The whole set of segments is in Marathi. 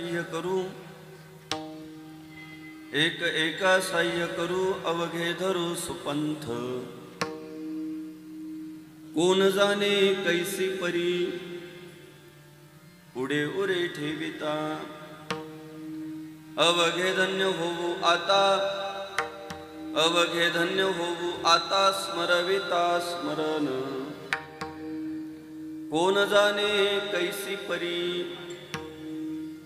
सह्य करू एक एका सह्य करू अवघे धरू सुपंथ कोण जाणे कैसी परी पुढे उरे ठेविता अवघे धन्य होऊ आता अवघे धन्य होऊ आता स्मरविता स्मरण कोण जाणे कैसी परी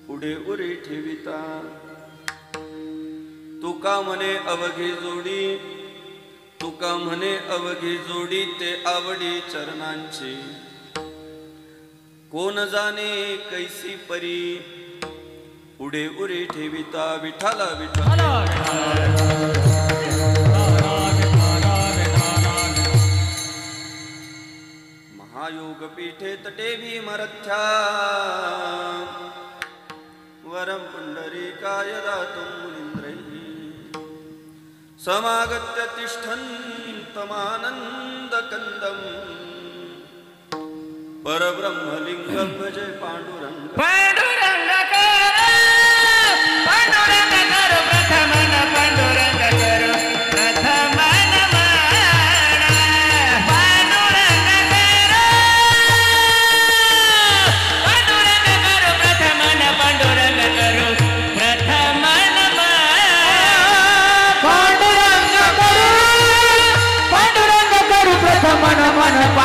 पुढे उरे ठेविता तुका म्हणे अवघी जोडी तुका म्हणे अवघी जोडी ते आवडी चरणांची कोण जाणे कैसी परी पुढे उरे ठेविता विठाला विठाला महायोग पीठे तटे भीमरथ्या वरम पुंडरीकाय दातुं मुनीन्द्रैः समागत्य तिष्ठन्तमानन्दकन्दम् परब्रह्मलिङ्गं भजे पाण्डुरङ्ग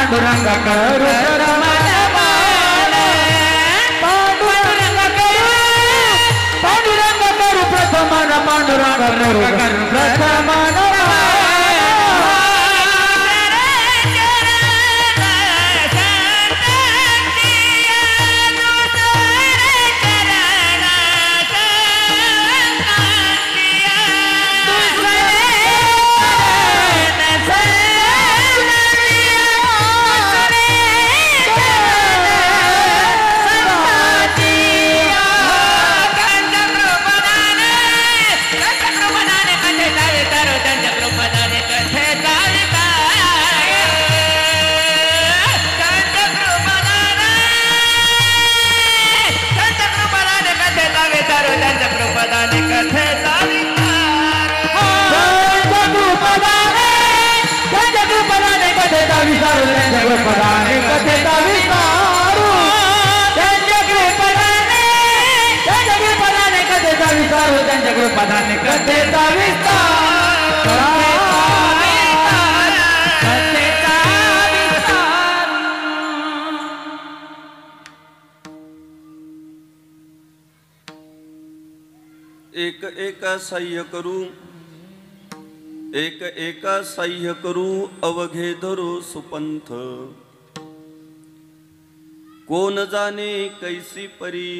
पांडुरंग करू पांडुरंग करू प्रथमन पांडुरंग करू प्रथमन एक एका सह्य करू एक एका सह्य करू अवघे धरू सुपंथ कोण जाणे कैसी परी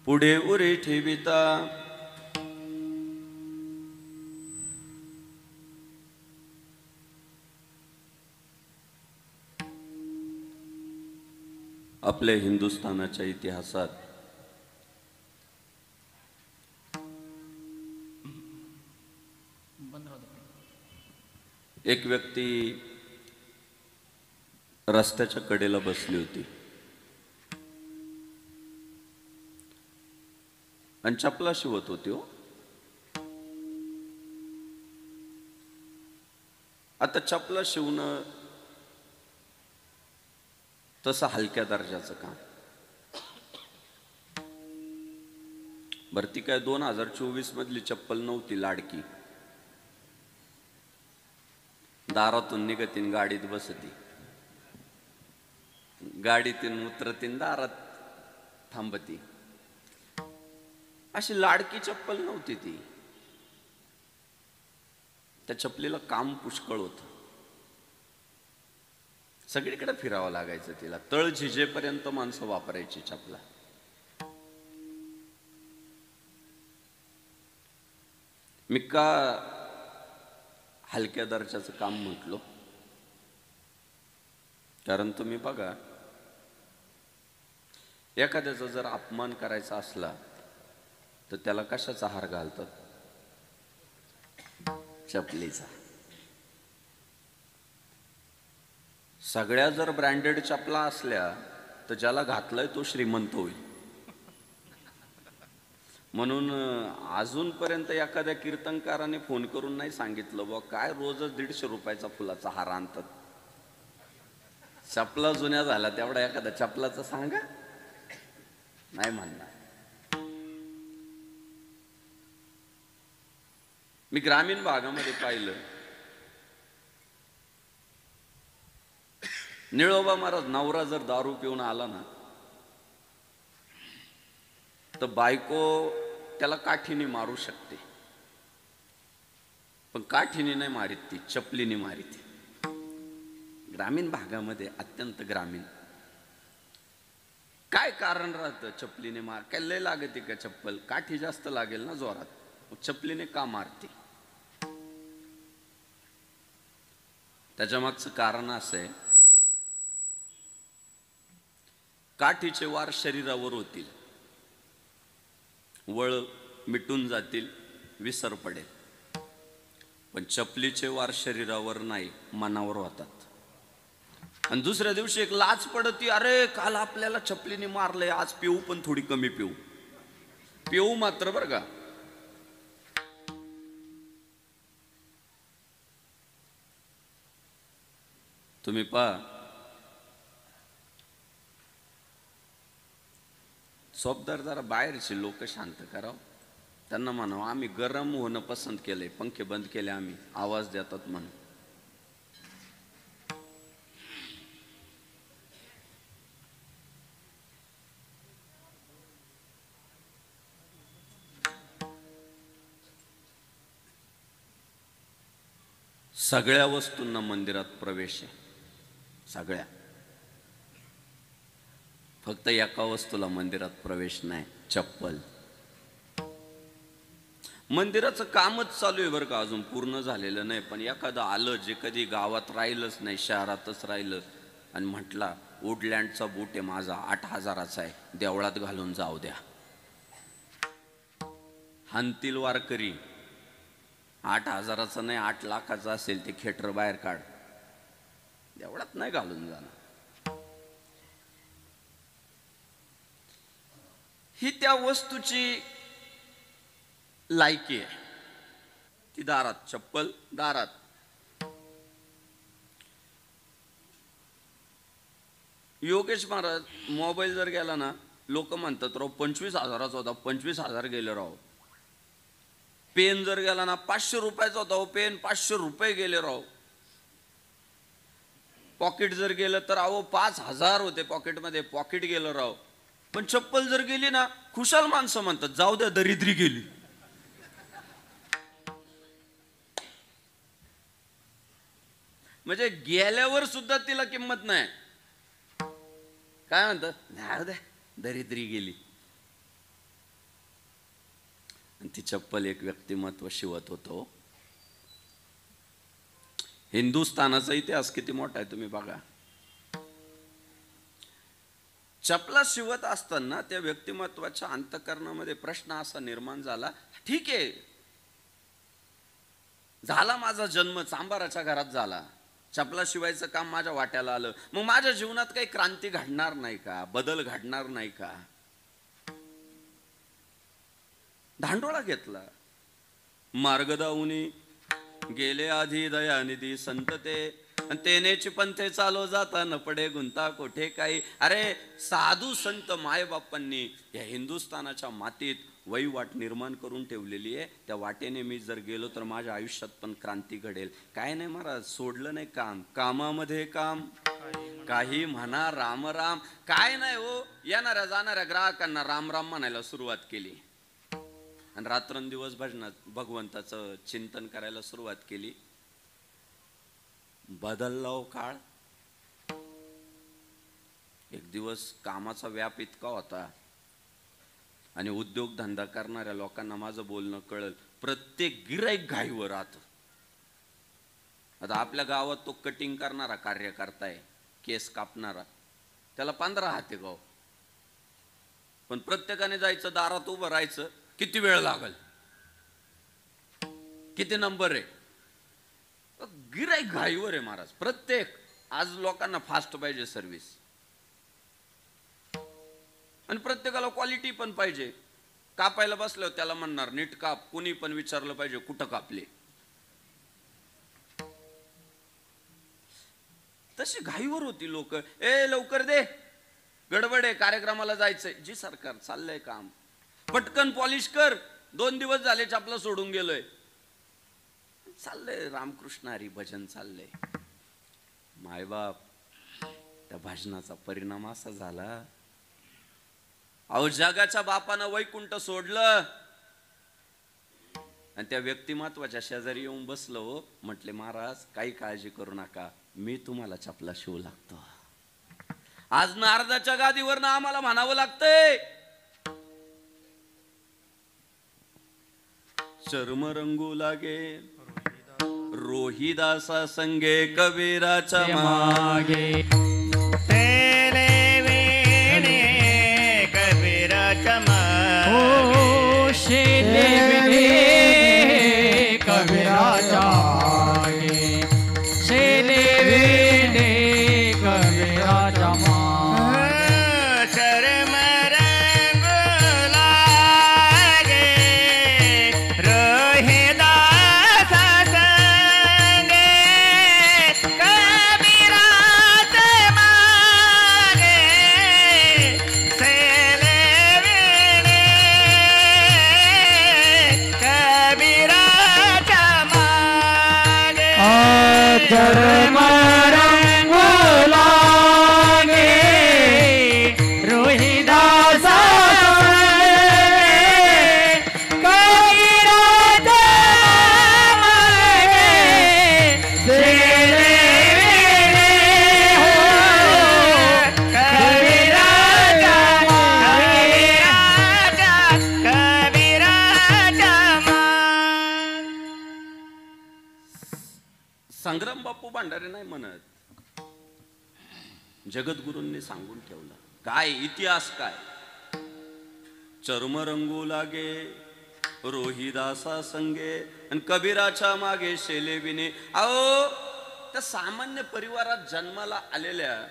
पुढे उरे ठेविता आपल्या हिंदुस्थानाच्या इतिहासात एक व्यक्ती रस्त्याच्या कडेला बसली होती आणि चपला शिवत होती हो. आता चपला शिवणं तसं हलक्या दर्जाचं काम. भरती काय 2024 मधली चप्पल नव्हती लाडकी. दारातून निघतीन गाडीत बसती गाडीतून उतरतीन दारात थांबती अशी लाडकी चप्पल नव्हती ती. त्या चपलीला काम पुष्कळ होत. सगळीकडे फिरावं लागायचं तिला. तळ झिजेपर्यंत माणसं वापरायची चपला. मी का हलक्या दर्जाचं काम म्हटलो कारण तुम्ही बघा एखाद्याचा जर अपमान करायचा असला तर त्याला कशाचा हार घालतात? चपलीचा. सगळ्या जर ब्रँडेड चपला असल्या तर ज्याला घातलाय तो श्रीमंत होईल. म्हणून अजूनपर्यंत एखाद्या कीर्तनकाराने फोन करून नाही सांगितलं बुवा काय रोजच 150 रुपयाचा फुलाचा हार आणतात. चपला जुन्या झाला तेवढा एखाद्या चपलाचा सांगा, नाही म्हणणार. मी ग्रामीण भागामध्ये पाहिलं, निळोबा महाराज नवरा जर दारू पिऊन आला ना तर बायको त्याला काठीने मारू शकते, पण काठीने नाही मारित, ती चपलीने मारित. ग्रामीण भागामध्ये, अत्यंत ग्रामीण. काय कारण राहतं चपलीने मार? काय लय लागते का चप्पल? काठी जास्त लागेल ना जोरात, मग चपलीने का मारते? त्याच्या मागचं कारण असं आहे, काठीचे वार शरीरावर होतील, वळ मिटून जातील, विसर पडेल. पण चपलीचे वार शरीरावर नाही, मनावर होतात. आणि दुसऱ्या दिवशी एक लाज पडती, अरे काल आपल्याला चपलीने मारलंय, आज पिऊ पण थोडी कमी पिऊ. पिऊ मात्र बरं का. तुम्ही पहा, सोबदार जरा बाहेरचे लोक शांत कराव, त्यांना म्हणावं आम्ही गरम होणं पसंत केलंय, पंखे बंद केले, आम्ही आवाज देतात म्हणून. सगळ्या वस्तूंना मंदिरात प्रवेश आहे, सगळ्या. फक्त एका वस्तूला मंदिरात प्रवेश नाही, चप्पल. मंदिराचं कामच चालू आहे बरं का, अजून पूर्ण झालेलं नाही. पण एखादं आलं जे कधी गावात राहिलंच नाही, शहरातच राहिलं, आणि म्हटला वुडलँडचा बूट आहे माझा, 8,000चा आहे, देवळात घालून जाऊ द्या. हानतील वारकरी. 8,000चा नाही, 8 लाखाचा असेल ते खेटर बाहेर काढ, देवळात नाही घालून जाणार. ही त्या वस्तूची लायकी आहे. ती दारात, चप्पल दारात. योगेश महाराज मोबाईल जर गेला ना, लोक म्हणतात राव 25,000चा होता, 25,000 गेले राव. पेन जर गेला ना, 500 रुपयाचा होता पेन, 500 रुपये गेले राव. पॉकेट जर गेलं तर अहो 5,000 होते पॉकेटमध्ये, पॉकेट गेलं राव. पण चप्पल जर गेली ना, खुशाल माणसं म्हणतात जाऊ द्या, दरिद्री गेली. म्हणजे गेल्यावर सुद्धा तिला किंमत नाही. काय म्हणतात, जाऊ द्या दरिद्री गेली. आणि ती चप्पल एक व्यक्तिमत्व शिवत होतो. हिंदुस्थानाचा इतिहास किती मोठा आहे तुम्ही बघा. चपला शिवत असताना त्या व्यक्तिमत्वाच्या अंतःकरणामध्ये प्रश्न असा निर्माण झाला, ठीक आहे झाला माझा जन्म चांबाराच्या घरात झाला, चपला शिवायचं काम माझ्या वाट्याला आलं, मग माझ्या जीवनात काही क्रांती घडणार नाही का, बदल घडणार नाही का? धांडोळा घेतला. मार्गदाऊनी गेले आधी दयानिधी संत ते, तेनेची पंथे चालो जाता न पडे गुंता कोठे काही. अरे साधू संत मायबापांनी या हिंदुस्थानाच्या मातीत वहिवाट निर्माण करून ठेवलेली आहे. त्या वाटेने मी जर गेलो तर माझ्या आयुष्यात पण क्रांती घडेल. काय नाही महाराज, सोडलं नाही काम, कामामध्ये काम, काही म्हणा राम राम. काय नाही हो, येणाऱ्या जाणाऱ्या ग्राहकांना राम राम म्हणायला सुरुवात केली आणि रात्रंदिवस भजनात भगवंताचं चिंतन करायला सुरुवात केली. बदलला हो काळ. एक दिवस कामाचा व्याप इतका होता आणि उद्योगधंदा करणाऱ्या लोकांना माझं बोलणं कळलं. प्रत्येक गिऱ्हाईक घाईवर राहतं. आता आपल्या गावात तो कटिंग करणारा कार्यकर्ता आहे, केस कापणारा, त्याला 15 हात आहे गाव. पण प्रत्येकाने जायचं, दारात उभं राहायचं, किती वेळ लागल, किती नंबर आहे. गिऱ्हाईक घाईवर आहे महाराज. प्रत्येक आज लोकांना फास्ट पाहिजे सर्व्हिस, आणि प्रत्येकाला क्वालिटी पण पाहिजे. कापायला बसल्यावर त्याला म्हणणार नीट काप. कुणी पण विचारलं पाहिजे कुठं कापले. तशी घाईवर होती लोक. ए लवकर दे, गडबड आहे, कार्यक्रमाला जायचंय. जी सरकार चाललंय काम, पटकन पॉलिश कर. 2 दिवस झाले चपला सोडून गेलोय. चाललंय रामकृष्ण हरी भजन चाललंय. मायबाप त्या भजनाचा परिणाम असा झाला, अहो जगाच्या बापानं वैकुंठ सोडलं आणि त्या व्यक्तिमत्वाच्या शेजारी येऊन बसलो. म्हटले महाराज काही काळजी करू नका, मी तुम्हाला चपला शिवू लागतो. आज नारदाच्या गादीवर ना आम्हाला म्हणावं लागतंय, चर्म रंगू लागे रोहिदासा संगे कबीराच्या मागे. तेले वेणे कबीराच्या मागे. हो शेले विणे कबीराच्या मागे. शेले विणे कबीराच्या मागे. चर्म रंगू लागे रोहिदासा संगे कबीराच्या मागे. तेले वेणे कबीराच्या मागे. चर्म रंगू लागे रोहिदासा संगे कबीराच्या मागे. शेले विणे हो कबीराच्या मागे. कबीराच्या मागे. संग्राम बापू भांडारे नाही म्हणत, जगद्गुरूंनी सांगून ठेवलं. काय इतिहास काय. चर्म रंगू लागे रोहिदासा संगे आणि कबीराच्या मागे शेले विने. अहो त्या सामान्य परिवारात जन्माला आलेल्या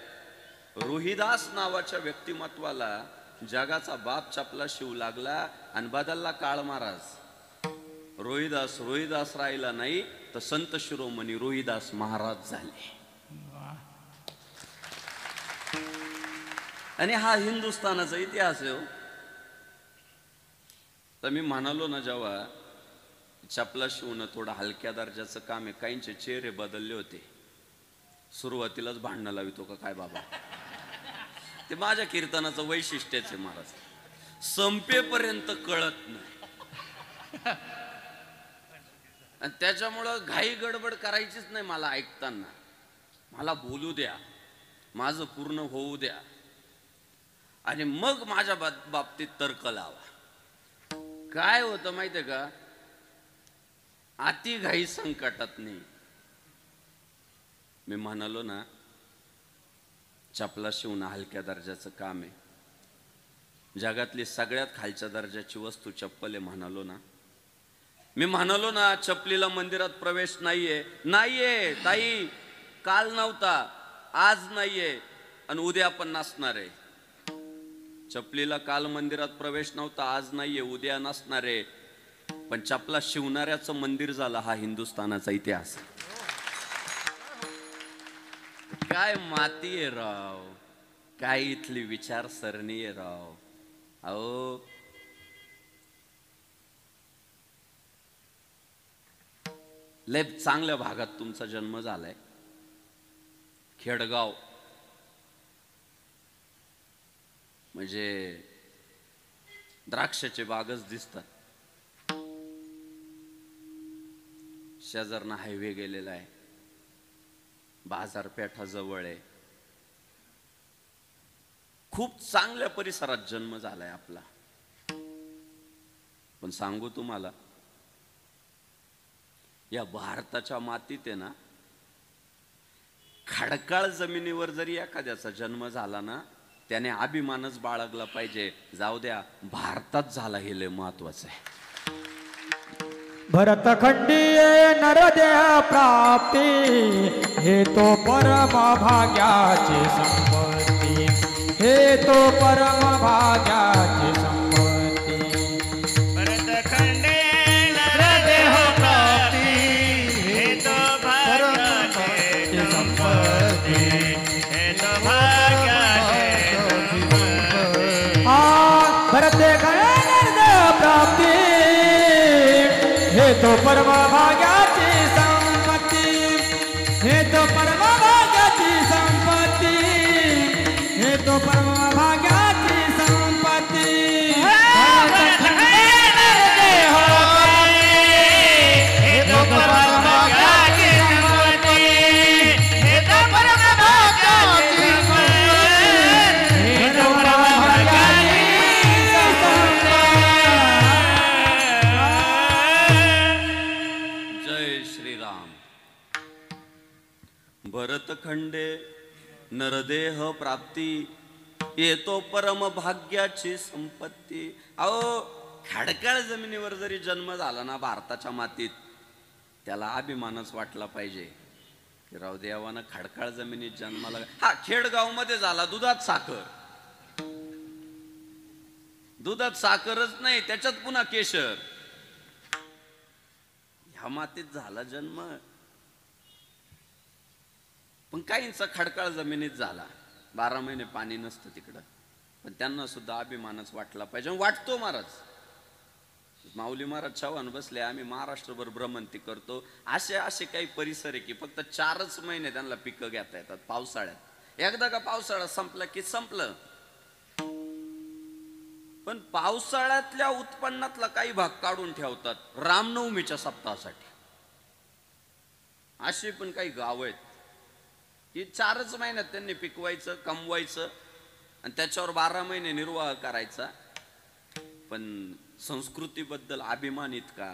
रोहिदास नावाच्या व्यक्तिमत्वाला जगाचा बाप चपला शिवू लागला आणि बदलला काळ महाराज. रोहिदास रोहिदास राहिला नाही तर संत शिरोमणी रोहिदास महाराज झाले. आणि हा हिंदुस्थानाचा इतिहास आहे. तर मी म्हणालो ना, जेव्हा चपला शिवणं थोडं हलक्या दर्जाचं काम आहे, काहींचे चेहरे बदलले होते. सुरुवातीलाच भांडणं लावितो का काय बाबा, ते माझ्या कीर्तनाचं वैशिष्ट्यच आहे महाराज, संपेपर्यंत कळत नाही. आणि त्याच्यामुळं घाई गडबड करायचीच नाही मला ऐकताना. मला बोलू द्या, माझं पूर्ण होऊ द्या आणि मग माझ्या बाबतीत तर्क लावा. काय होतं माहितीये का, अति घाई संकटात नाही. मी म्हणालो ना, चपला शिवणं हलक्या दर्जाचं काम आहे. जगातली सगळ्यात खालच्या दर्जाची वस्तू चप्पल आहे म्हणालो ना. मी म्हणालो ना, चपलीला मंदिरात प्रवेश नाहीये. नाहीये ताई, काल नव्हता, आज नाहीये आणि उद्या पण नसणार आहे. चपलीला काल मंदिरात प्रवेश नव्हता, आज नाहीये, उद्या नसणार आहे. पण चपला शिवणाऱ्याचं मंदिर झालं. हा हिंदुस्थानाचा इतिहास. काय माती आहे राव, काय इथली विचारसरणी आहे राव. अहो लय चांगल्या भागात तुमचा जन्म झालाय. खेडगाव म्हणजे द्राक्षाचे बागच दिसतात. शेजारना हायवे गेलेला आहे, बाजारपेठा जवळ आहे. खूप चांगल्या परिसरात जन्म झालाय आपला. पण सांगू तुम्हाला, या भारताच्या मातीत आहे ना, खडकाळ जमिनीवर जरी एखाद्याचा जन्म झाला ना, त्याने अभिमानच बाळगला पाहिजे. जाऊ द्या, भारतात झाला हे लय महत्वाचं आहे. भरतखंडीय नरदेह प्राप्ती, हे तो परम भाग्याची संपत्ती. हे तो परम भाग्याची संपत्ती. भरते गणेश प्राप्ती हे तो परम भाग्याची संपत्ती हे तो परम भाग्याची संपत्ती हे तो परम भाग्याची संपत्ती भरतखंडे नरदेह प्राप्ती येतो परम भाग्याची संपत्ती. अहो खडकाळ जमिनीवर जरी जन्म झाला ना भारताच्या मातीत, त्याला अभिमानच वाटला पाहिजे की राव देवानं खडकाळ जमिनीत जन्माला. हा खेडगाव मध्ये झाला, दुधात साखर, दुधात साखरच नाही त्याच्यात पुन्हा केशर, ह्या मातीत झाला जन्म. पण काहींचा खडकाळ जमिनीत झाला, 12 महिने पाणी नसतं तिकडं, पण त्यांना सुद्धा अभिमानच वाटला पाहिजे. वाटतो महाराज. माऊली महाराज चव्हाण बसले, आम्ही महाराष्ट्रभर भ्रमंती करतो. असे काही परिसर आहे की फक्त 4च महिने त्यांना पिकं घेता येतात पावसाळ्यात. एकदा का पावसाळा संपला की संपलं. पण पावसाळ्यातल्या उत्पन्नातला काही भाग काढून ठेवतात रामनवमीच्या सप्ताहासाठी. असे पण काही गाव आहेत की 4च महिन्यात त्यांनी पिकवायचं, कमवायचं आणि त्याच्यावर 12 महिने निर्वाह करायचा. पण संस्कृतीबद्दल अभिमान इतका,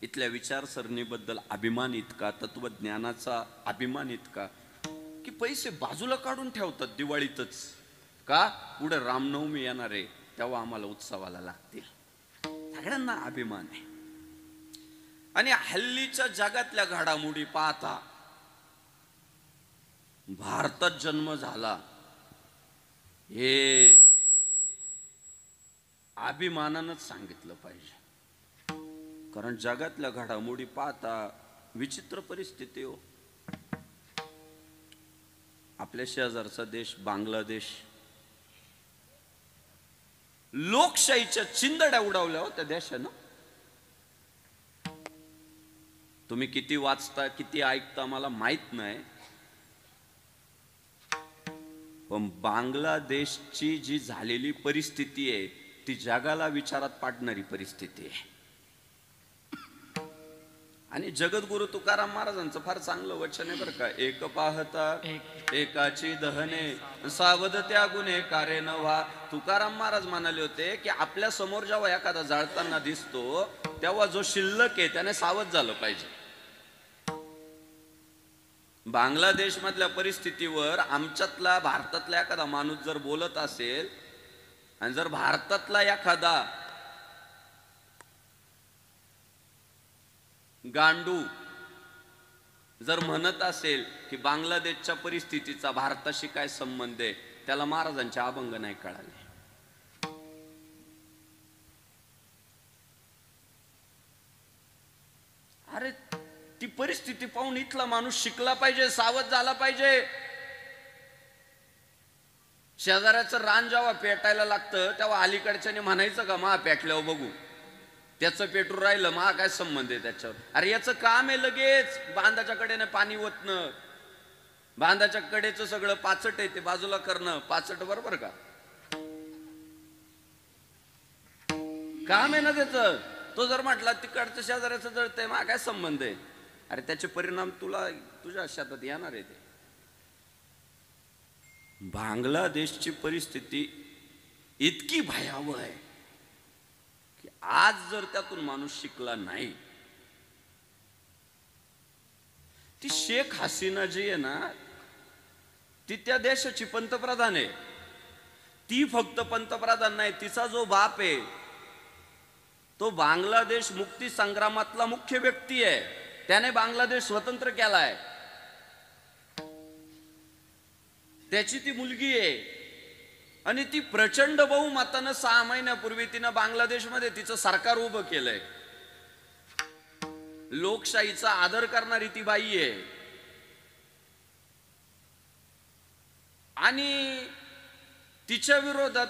इथल्या विचारसरणीबद्दल अभिमान इतका, तत्वज्ञानाचा अभिमान इतका की पैसे बाजूला काढून ठेवतात दिवाळीतच. का? पुढे रामनवमी येणार आहे तेव्हा आम्हाला उत्सवाला लागतील. सगळ्यांना अभिमान आहे. आणि हल्लीच्या जगातल्या घडामोडी पाहता भारतात जन्म झाला हे अभिमानानंच सांगितलं पाहिजे. कारण जगातल्या घडामोडी पाहता विचित्र परिस्थिती हो. आपल्या शेजारचा देश बांगलादेश, लोकशाहीच्या चिंदड्या उडवल्या हो त्या देशानं. तुम्ही किती वाचता किती ऐकता मला माहित नाही, पण बांगलादेशची जी झालेली परिस्थिती आहे ती जगाला विचारात पाडणारी परिस्थिती आहे. आणि जगद्गुरु तुकाराम महाराजांचं फार चांगलं वचन आहे बरं का. एक पाहता एकाची दहने सावध त्या गुन्हे कारे न व्हा. तुकाराम महाराज म्हणाले होते की आपल्या समोर जेव्हा एखादा जाळताना दिसतो तेव्हा जो शिल्लक आहे त्याने सावध झालं पाहिजे. बांगलादेश मधल्या परिस्थितीवर आमच्यातला भारतातला एखादा माणूस जर बोलत असेल आणि जर भारतातला एखादा गांडू जर म्हणत असेल की बांगलादेशच्या परिस्थितीचा भारताशी काय संबंध आहे, त्याला महाराजांचे अभंग नाही कळाले. अरे ती परिस्थिती पाहून इथला माणूस शिकला पाहिजे, सावध झाला पाहिजे. शेजाऱ्याचं रान जेव्हा पेटायला लागतं तेव्हा अलीकडच्याने म्हणायचं का मा पेटल्यावर बघू, त्याचं पेटून राहिलं मा काय संबंध आहे त्याच्यावर. अरे याचं काम आहे लगेच बांधाच्या कडेने पाणी ओतणं, बांधाच्या कडेचं सगळं पाचट आहे ते बाजूला करणं. पाचट बरोबर का काम आहे ना त्याचं. तो जर म्हटला तिकडचं शेजाऱ्याचं जळतंय मा काय संबंध आहे, अरे त्याचे परिणाम तुझ्या शेतात येणार आहे. ते बांगलादेशची परिस्थिती इतकी भयावह आहे की आज जर त्यातून माणूस शिकला नाही. ती शेख हसीना जी आहे ना ती त्या देशाची पंतप्रधान आहे. ती फक्त पंतप्रधान नाही, तिचा जो बाप आहे तो बांगलादेश मुक्ती संग्रामातला मुख्य व्यक्ती आहे. त्याने बांगलादेश स्वतंत्र केलाय. त्याची ती मुलगी आहे आणि ती प्रचंड बहुमतानं 6 महिन्यापूर्वी तिनं बांगलादेशमध्ये तिचं सरकार उभं केलंय. लोकशाहीचा आदर करणारी ती बाई आहे. आणि तिच्या विरोधात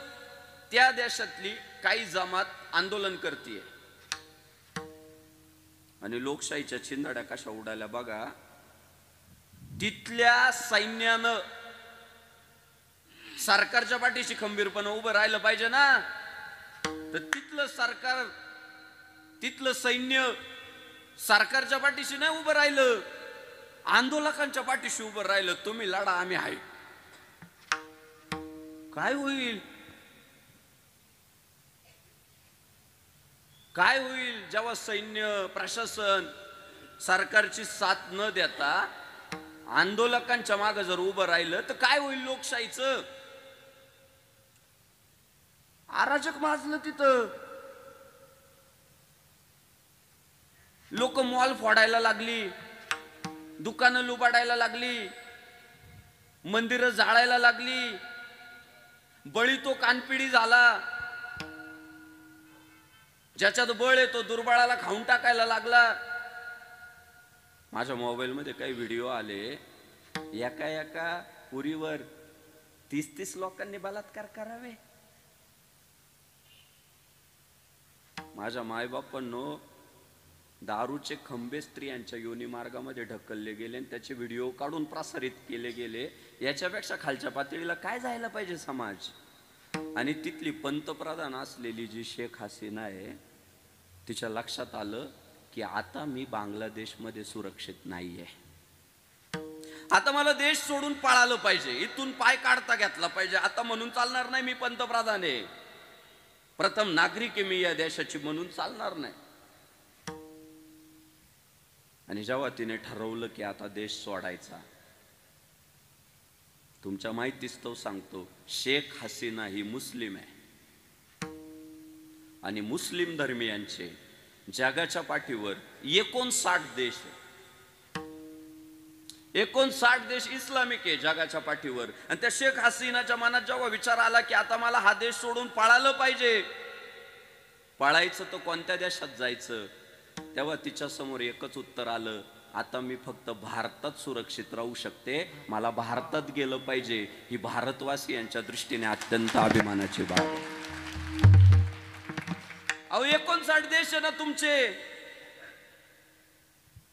त्या देशातली काही जमात आंदोलन करतीये आणि लोकशाहीच्या चिंधाड्या कशा उडाल्या बघा. तिथल्या सैन्यानं सरकारच्या पाठीशी खंबीरपणे उभं राहिलं पाहिजे ना. तर तिथलं सरकार, तिथलं सैन्य सरकारच्या पाठीशी नाही उभं राहिलं, आंदोलकांच्या पाठीशी उभं राहिलं. तुम्ही लढा, आम्ही आहे. काय होईल? काय होईल जेव्हा सैन्य प्रशासन सरकारची साथ न देता आंदोलकांच्या मागे जर उभं राहिलं तर काय होईल? लोकशाहीचं अराजक माजलं तिथं. लोक मॉल फोडायला लागली, दुकानं लुबाडायला लागली, मंदिरं जाळायला लागली, बळी तो कानपिडी झाला. ज्याच्यात बळ आहे तो दुर्बळाला खाऊन टाकायला लागला. माझ्या मोबाईल मध्ये काही व्हिडिओ आले, एका एका पुरीवर 30-30 लोकांनी बलात्कार करावे. माझ्या मायबापांनो, दारूचे खंबे स्त्रियांच्या योनी मार्गामध्ये ढकलले गेले आणि त्याचे व्हिडिओ काढून प्रसारित केले गेले. याच्यापेक्षा खालच्या पातळीला काय जायला पाहिजे समाज? आणि तिथली पंतप्रधान असलेली जी शेख हसीना आहे, तिच्या लक्षात आलं की आता मी बांगलादेशमध्ये सुरक्षित नाहीये. आता मला देश सोडून पळालं पाहिजे, इथून पाय काढता घेतला पाहिजे. आता म्हणून चालणार नाही मी पंतप्रधान आहे, प्रथम नागरिक आहे मी या देशाची, म्हणून चालणार नाही. आणि जेव्हा तिने ठरवलं की आता देश सोडायचा, तुमच्या माहितीस्तव सांगतो, शेख हसीना ही मुस्लिम आहे आणि मुस्लिम धर्मियांचे जगाच्या पाठीवर 59 देश आहे. 59 देश इस्लामिक आहे जगाच्या पाठीवर. आणि त्या शेख हसीनाच्या मनात जेव्हा विचार आला की आता मला हा देश सोडून पळालं पाहिजे, पळायचं तर कोणत्या देशात जायचं, तेव्हा तिच्या समोर एकच उत्तर आलं, आता मी फक्त भारतात सुरक्षित राहू शकते, मला भारतात गेलं पाहिजे. ही भारतवासियांच्या दृष्टीने अत्यंत अभिमानाची बाब आहे. अहो 59 देश आहे ना तुमचे,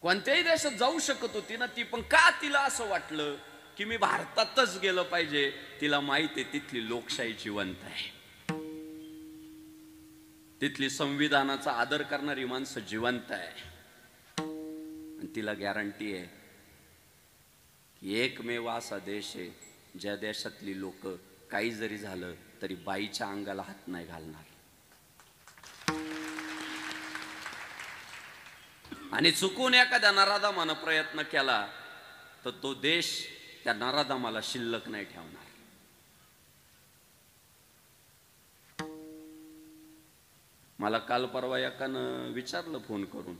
कोणत्याही देशात जाऊ शकत होती ना ती, पण का तिला असं वाटलं की मी भारतातच गेलं पाहिजे? तिला माहिती आहे तिथली लोकशाही जिवंत आहे, तिथली संविधानाचा आदर करणारी माणसं जिवंत आहे. आणि तिला गॅरंटी आहे की एकमेव असा देश आहे ज्या देशातली लोक काही जरी झालं तरी बाईच्या अंगाला हात नाही घालणार. आणि चुकून एखाद्या नराधमानं प्रयत्न केला तर तो देश त्या नराधमाला शिल्लक नाही ठेवणार. मला काल परवा एकानं विचारलं फोन करून,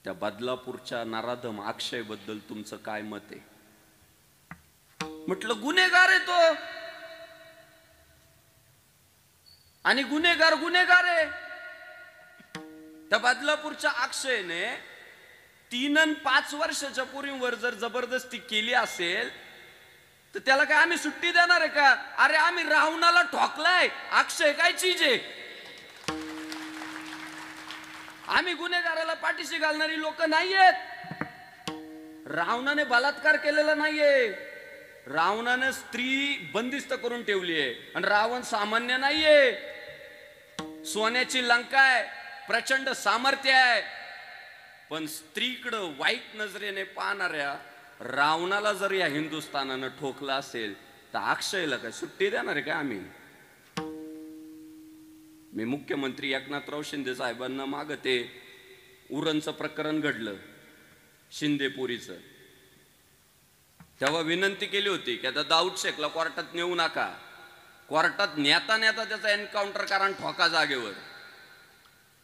त्या बदलापूरच्या नराधम अक्षय बद्दल तुमचं काय मत आहे? म्हटलं गुन्हेगार आहे तो, आणि गुन्हेगार गुन्हेगार आहे. त्या बदलापूरच्या अक्षयने 3 आणि 5 वर्षाच्या पोरींवर जर जबरदस्ती केली असेल तर त्याला काय आम्ही सुट्टी देणार आहे का? अरे आम्ही रावणाला ठोकलाय, अक्षय काय चीज आहे? आम्ही गुन्हेगाराला पाठीशी घालणारी लोक नाहीयेत. रावणाने बलात्कार केलेला नाहीये, रावणाने स्त्री बंदिस्त करून ठेवली आहे. आणि रावण सामान्य नाहीये, सोन्याची लंका आहे, प्रचंड सामर्थ्य आहे. पण स्त्रीकडं वाईट नजरेने पाहणाऱ्या रावणाला जर या हिंदुस्थानानं ठोकला असेल तर अक्षयला काय सुट्टी देणार आहे का आम्ही? मी मुख्यमंत्री एकनाथराव शिंदे साहेबांना मागते, उरणचं प्रकरण घडलं शिंदेपुरीचं, तेव्हा विनंती केली होती की आता दाऊद शेखला कोर्टात नेऊ नका. कोर्टात नेता नेता त्याचा एन्काउंटर करा आणि ठोका जागेवर.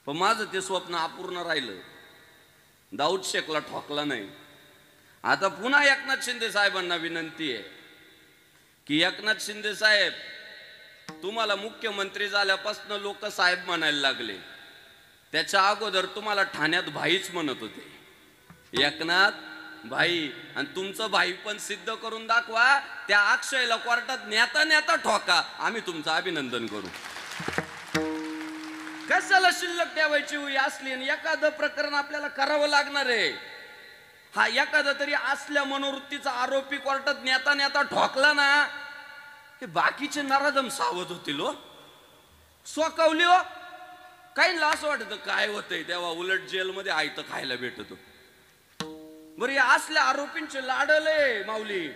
पण माझं ते स्वप्न अपूर्ण राहिलं, दाऊद शेखला ठोकला नाही. आता पुन्हा एकनाथ शिंदे साहेबांना विनंती आहे की एकनाथ शिंदे साहेब, तुम्हाला मुख्यमंत्री झाल्यापासून लोक साहेब म्हणायला लागले, त्याच्या अगोदर तुम्हाला ठाण्यात भाईच म्हणत होते. एकनाथ, भाई, आणि तुमचं भाई पण सिद्ध करून दाखवा. त्या अक्षयला कोर्टात नेता नेता ठोका, आम्ही तुमचं अभिनंदन करू. कशाला शिल्लक ठेवायची होई असली, आणि एखादं प्रकरण आपल्याला करावं लागणार आहे. हा एखादा तरी असल्या मनोवृत्तीचा आरोपी कोर्टात नेता नेता ठोकला ना, हे बाकीचे नराधम सावध होतील हो, स्वकावली हो. काहींना असं वाटतं काय होतंय तेव्हा उलट जेलमध्ये आयतं खायला भेटतो. बरं, या असल्या आरोपींचे लाडले माऊली,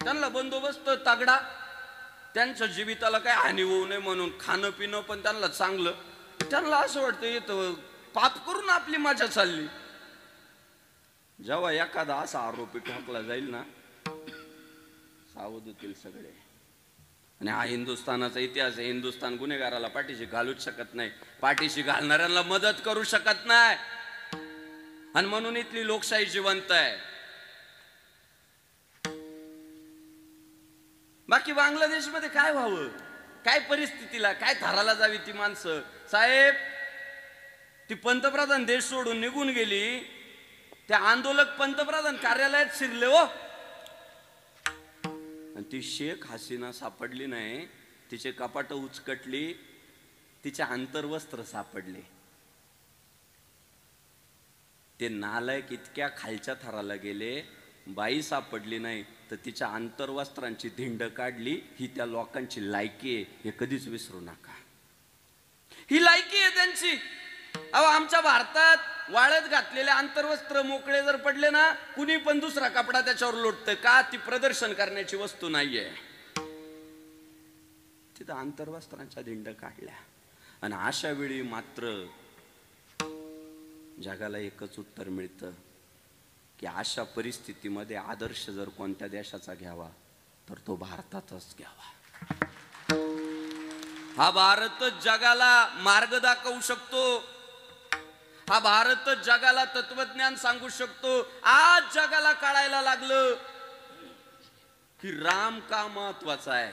त्यांना बंदोबस्त तगडा, त्यांच्या जीविताला काय हानी होऊ नये म्हणून खाणं पिणं पण त्यांना चांगलं. त्यांना असं वाटतं येतं पाप करून आपली मजा चालली. जेव्हा एखादा असा आरोपी ठोकला जाईल ना, सावध होतील सगळे. आणि हा हिंदुस्थानाचा इतिहास आहे. हिंदुस्थान गुन्हेगाराला पाठीशी घालूच शकत नाही, पाठीशी घालणाऱ्यांना मदत करू शकत नाही. आणि म्हणून इथली लोकशाही जिवंत आहे. बाकी बांगलादेशमध्ये काय व्हावं, काय परिस्थितीला काय थराला जावी ती माणसं. साहेब, ती पंतप्रधान देश सोडून निघून गेली, त्या आंदोलक पंतप्रधान कार्यालयात शिरले हो. आणि ती शेख हसीना सापडली नाही, तिचे कपाट उचकटली, तिचे आंतरवस्त्र सापडले. ते नालायक इतक्या खालच्या थराला गेले, बाई सापडली नाही तर तिच्या आंतरवस्त्रांची धिंड काढली. ही त्या लोकांची लायकी आहे, हे कधीच विसरू नका. ही लायकी आहे त्यांची. अहो, आमच्या भारतात वाळत घातलेले आंतरवस्त्र मोकळे जर पडले ना, कुणी पण दुसरा कपडा त्याच्यावर लोटतं का? ती प्रदर्शन करण्याची वस्तू नाहीये. तिथं आंतरवस्त्रांच्या धिंड काढल्या. आणि अशा वेळी मात्र जगाला एकच उत्तर मिळतं की अशा परिस्थितीमध्ये आदर्श जर कोणत्या देशाचा घ्यावा तर तो भारताचाच घ्यावा. हा भारतच जगाला मार्ग दाखवू शकतो. हा भारतच जगाला तत्वज्ञान सांगू शकतो. आज जगाला कळायला लागलं की राम का महत्वाचा आहे.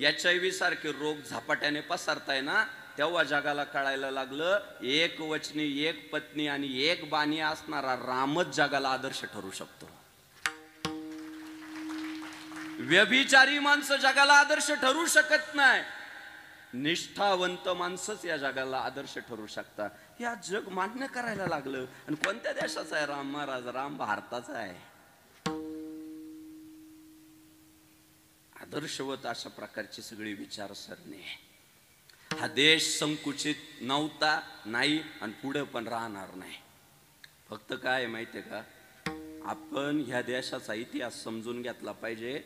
HIV सारखे रोग झपाट्याने पसरताय ना, तेव्हा जगाला कळायला लागलं एक वचनी, एक पत्नी आणि एक बाणी असणारा रामच जगाला आदर्श ठरू शकतो. व्यभिचारी माणसं जगाला आदर्श ठरू शकत नाही. निष्ठावंत माणसंच या जगाला आदर्श ठरू शकतात. या जग मान्य करायला लागलं. आणि कोणत्या देशाचा आहे राम महाराज? राम भारताचा आहे. आदर्शवत अशा प्रकारची सगळी विचारसरणी. हा देश संकुचित नव्हता, नाही, आणि पुढे पण राहणार नाही. फक्त काय माहितीये का, आपण ह्या देशाचा इतिहास समजून घेतला पाहिजे,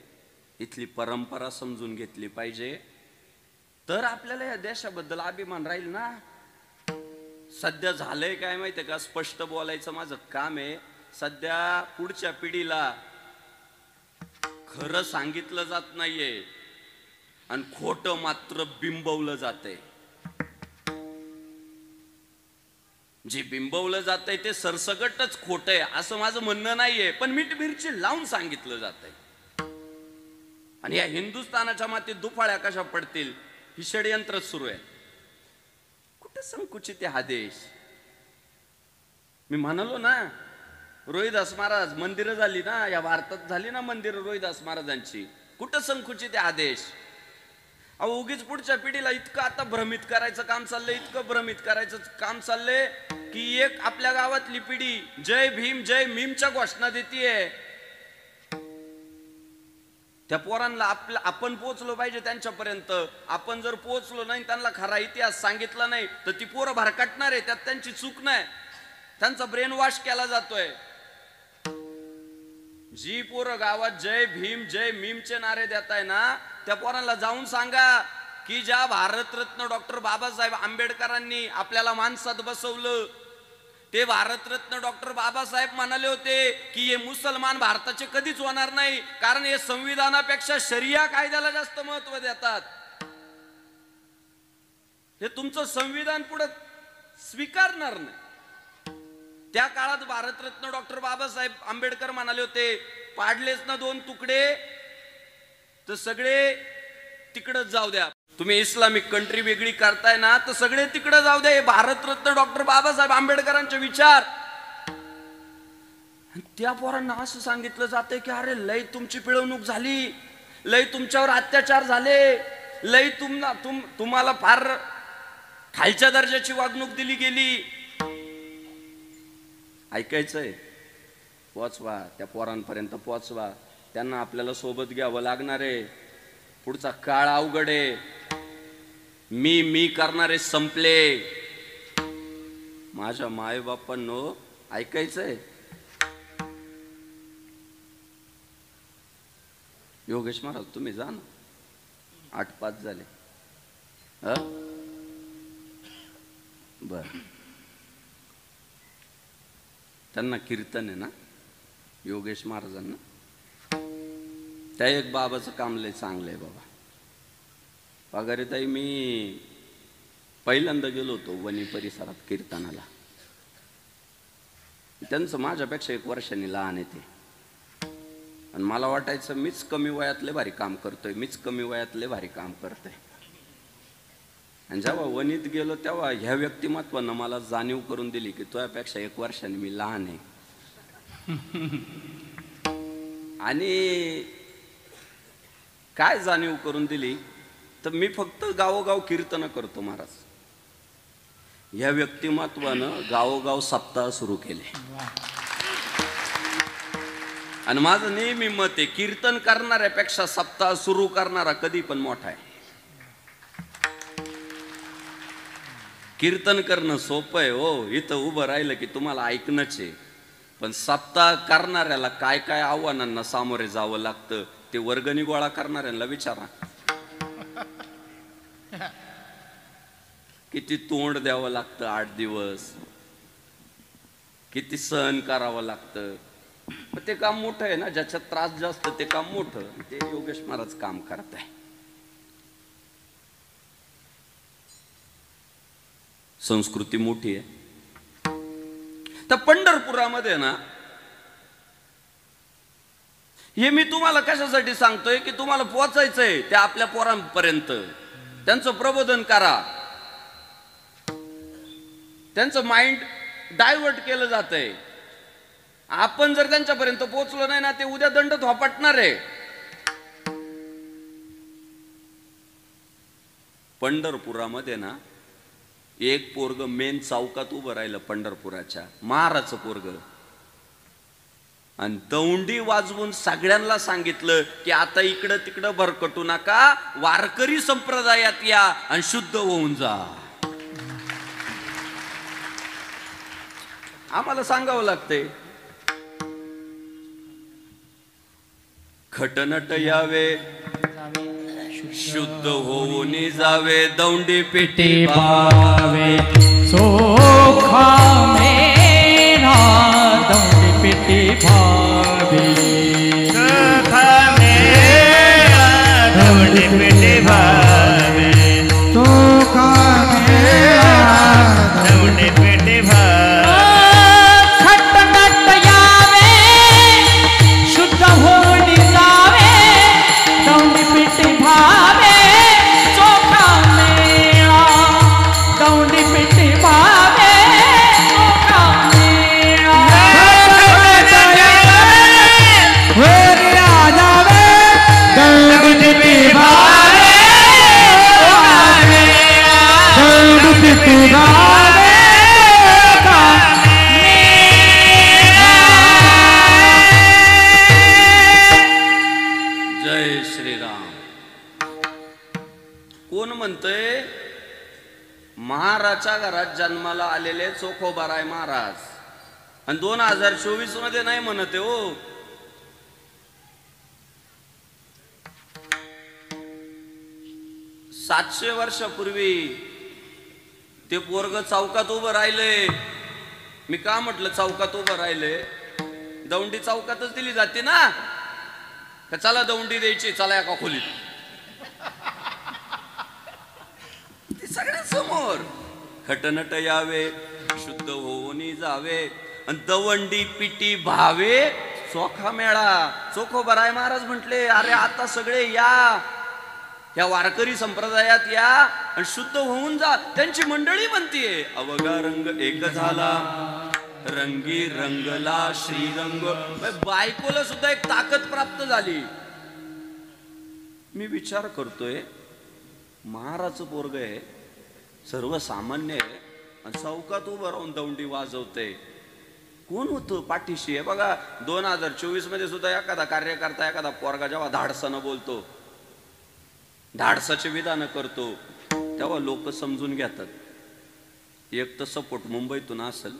इथली परंपरा समजून घेतली पाहिजे, तर आपल्याला या देशाबद्दल अभिमान राहील ना. सध्या झालंय काय माहितीये का, स्पष्ट बोलायचं माझं काम आहे. सध्या पुढच्या पिढीला खरं सांगितलं जात नाहीये आणि खोटं मात्र बिंबवलं जातंय. जे बिंबवलं जातंय ते सरसगटच खोट आहे असं माझं म्हणणं नाहीये, पण मीठ मिरची लावून सांगितलं जातंय. आणि या हिंदुस्थानाच्या मातीत दुफाळ्या कशा पडतील ही षडयंत्र सुरू आहे. कुठे संकुचित आहे हा देश? मी म्हणालो ना, रोहिदास महाराज मंदिरं झाली ना या भारतात, झाली ना मंदिर रोहिदास महाराजांची. कुठं संकुचित आहे हा देश? अहो, उगीच पुढच्या पिढीला इतकं आता भ्रमित करायचं काम चाललंय, इतकं भ्रमित करायचं काम चाललंय की एक आपल्या गावातली पिढी जय भीम जय मीमच्या घोषणा देतीये. त्या पोरांना आपण पोहोचलो पाहिजे त्यांच्यापर्यंत. आपण जर पोहोचलो नाही, त्यांना खरा इतिहास सांगितला नाही, तर ती पोरं भरकटणार आहे. त्यात त्यांची चूक नाही, त्यांचा ब्रेन वॉश केला जातोय. जी पोरं गावात जय भीम जय मीमचे नारे देताय ना, त्या पोरांना जाऊन सांगा की ज्या भारतरत्न डॉक्टर बाबासाहेब आंबेडकरांनी आपल्याला माणसात बसवलं, ते भारतरत्न डॉक्टर बाबासाहेब म्हणाले होते की हे मुसलमान भारताचे कधीच होणार नाही, कारण हे संविधानापेक्षा शरिया कायद्याला जास्त महत्व देतात. हे तुमचं संविधान पुढे स्वीकारणार नाही. त्या काळात भारतरत्न डॉक्टर बाबासाहेब आंबेडकर म्हणाले होते, पाडलेच ना दोन तुकडे तर सगळे तिकडच जाऊ द्या. तुम्ही इस्लामिक कंट्री वेगळी करताय ना, तर सगळे तिकडे जाऊ द्या. हे भारतरत्न डॉक्टर बाबासाहेब आंबेडकरांचे विचार. त्या पोरांना असं सांगितलं जातंय की अरे लय तुमची पिळवणूक झाली, लय तुमच्यावर अत्याचार झाले, लय तुम्हाला फार खालच्या दर्जाची वागणूक दिली गेली. ऐकायचंय, पोचवा त्या पोरांपर्यंत, पोचवा. त्यांना आपल्याला सोबत घ्यावं लागणार आहे. पुढचा काळ अवघड आहे. मी करणारे संपले. माझ्या मायबापांनो ऐकायचंय. योगेश महाराज तुम्ही जा ना, 8-5 झाले. बर, त्यांना कीर्तन आहे ना योगेश महाराजांना. त्या एक बाबाचं काम लय चांगलं आहे बाबा. पगारे ताई, मी पहिल्यांदा गेलो होतो वणी परिसरात कीर्तनाला. त्यांचं माझ्यापेक्षा 1 वर्षांनी लहान आहे ते. आणि मला वाटायचं मीच कमी वयातले भारी काम करतोय, मीच कमी वयातले भारी काम करतोय. आणि जेव्हा वनीत गेलो तेव्हा ह्या व्यक्तिमत्वानं मला जाणीव करून दिली की तुझ्यापेक्षा 1 वर्षांनी मी लहान आहे. आणि काय जाणीव करून दिली तर मी फक्त गावोगाव कीर्तन करतो महाराज. ह्या व्यक्तिमत्वानं गावोगाव सप्ताह सुरू केले. आणि माझं नेहमी मत आहे, कीर्तन करणाऱ्यापेक्षा सप्ताह सुरू करणारा कधी पण मोठा आहे. कीर्तन करणं सोपं आहे हो, इथं उभं राहिलं की तुम्हाला ऐकणंच आहे. पण सप्ताह करणाऱ्याला काय काय आव्हानांना सामोरे जावं लागतं ते वर्गणी गोळा करणाऱ्यांना विचारा. किती तोंड द्यावं लागतं 8 दिवस, किती सहन करावं लागतं. ते काम मोठं आहे ना, ज्याच्यात त्रास जास्त ते काम मोठं. ते योगेश महाराज काम करत आहे. संस्कृती मोठी आहे. तर पंढरपुरामध्ये ना, हे मी तुम्हाला कशासाठी सांगतोय की तुम्हाला पोचायचंय त्या आपल्या पोरांपर्यंत. त्यांचं प्रबोधन करा. त्यांचं माइंड डायव्हर्ट केलं जातंय. आपण जर त्यांच्यापर्यंत पोहोचलो नाही ना, ते उद्या दंड थोपटणार आहे. पंढरपुरामध्ये ना एक पोरग मेन चौकात उभं राहिलं पंढरपुराच्या, महाराचं पोरग. आणि दौंडी वाजवून सगळ्यांना सांगितलं की आता इकडं तिकडं भरकटू नका, वारकरी संप्रदायात या आणि शुद्ध होऊन जा. आम्हाला सांगावं लागतंय. खटनट यावे, शुद्ध होऊन जावे, दौंडी पेटी पावे. सोखा मेरा दौंडी पेटी भावे. दौंडी पेटी भावे. सोखा मेरा दौंडी पेटी भावे. खटनट यावे, शुद्ध होऊन जावे, दौंडी पेटी भावे. सोखा मेरा दौंडी पेटी भावे. सोखा मेरा दौंडी पेटी भावे. दौंडी पेटी भावे. जय श्रीराम. कोण म्हणतंय? महाराजच्या घरात जन्माला आलेले चोखोबाराय महाराज. आणि 2024 मध्ये नाही म्हणत आहे हो. सातशे वर्षापूर्वी ते पोरग चौकात उभं राहिले. मी का म्हटलं चौकात उभं राहिले? दौंडी चौकातच दिली जाते ना. का चला दौंडी द्यायची, चला एका खोलीत. ते सगळ्यांसमोर खटनट यावे, शुद्ध होऊन जावे, आणि दवंडी पिटी भावे. चोखा मेळा. चोखोबाराय महाराज म्हटले अरे आता सगळे या वारकरी संप्रदायात या आणि शुद्ध होऊन जा. त्यांची मंडळी म्हणतीये अवघा रंग एक झाला, रंगी रंगला श्रीरंग. बायकोला सुद्धा एक ताकद प्राप्त झाली. मी विचार करतोय, महाराचं पोरग आहे, सर्वसामान्य आहे, आणि चौकात उभं राहून दौंडी वाजवते. कोण होतं पाठीशी? आहे बघा, 2024 मध्ये सुद्धा एखादा कार्यकर्ता, एखादा पोरगा जेव्हा धाडसानं बोलतो, धाडसाचे विधान करतो, तेव्हा लोक समजून घेतात. एक तर सपोर्ट मुंबईतून असेल,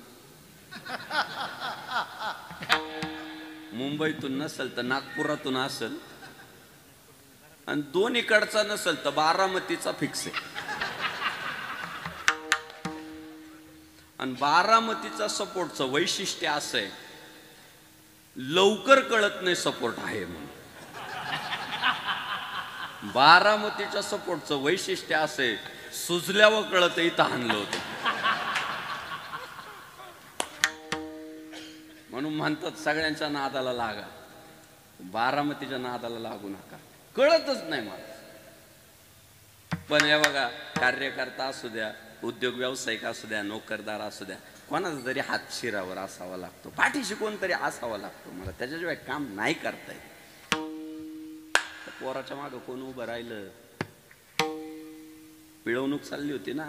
मुंबईतून नसेल तर नागपुरातून असेल, आणि दोन्हीकडचा नसेल तर बारामतीचा फिक्स आहे. आणि बारामतीचा सपोर्टचं वैशिष्ट्य असं आहे, लवकर कळत नाही सपोर्ट आहे म्हणून. बारामतीच्या सपोर्टचं वैशिष्ट्य असं आहे, सुजल्यावर कळत इथं आणलं होतं. म्हणून म्हणतात सगळ्यांच्या नादाला लागा, बारामतीच्या नादाला लागू नका. कळतच नाही मला. पण हे बघा, कार्यकर्ता असू द्या, उद्योग व्यावसायिक असू द्या, नोकरदार असू द्या, कोणाचा तरी हात शिरावर असावा लागतो, पाठीशी कोणतरी असावा लागतो. मला त्याच्याशिवाय काम नाही करता येत. पोराच्या मागं कोण उभं राहिलं? पिळवणूक चालली होती ना,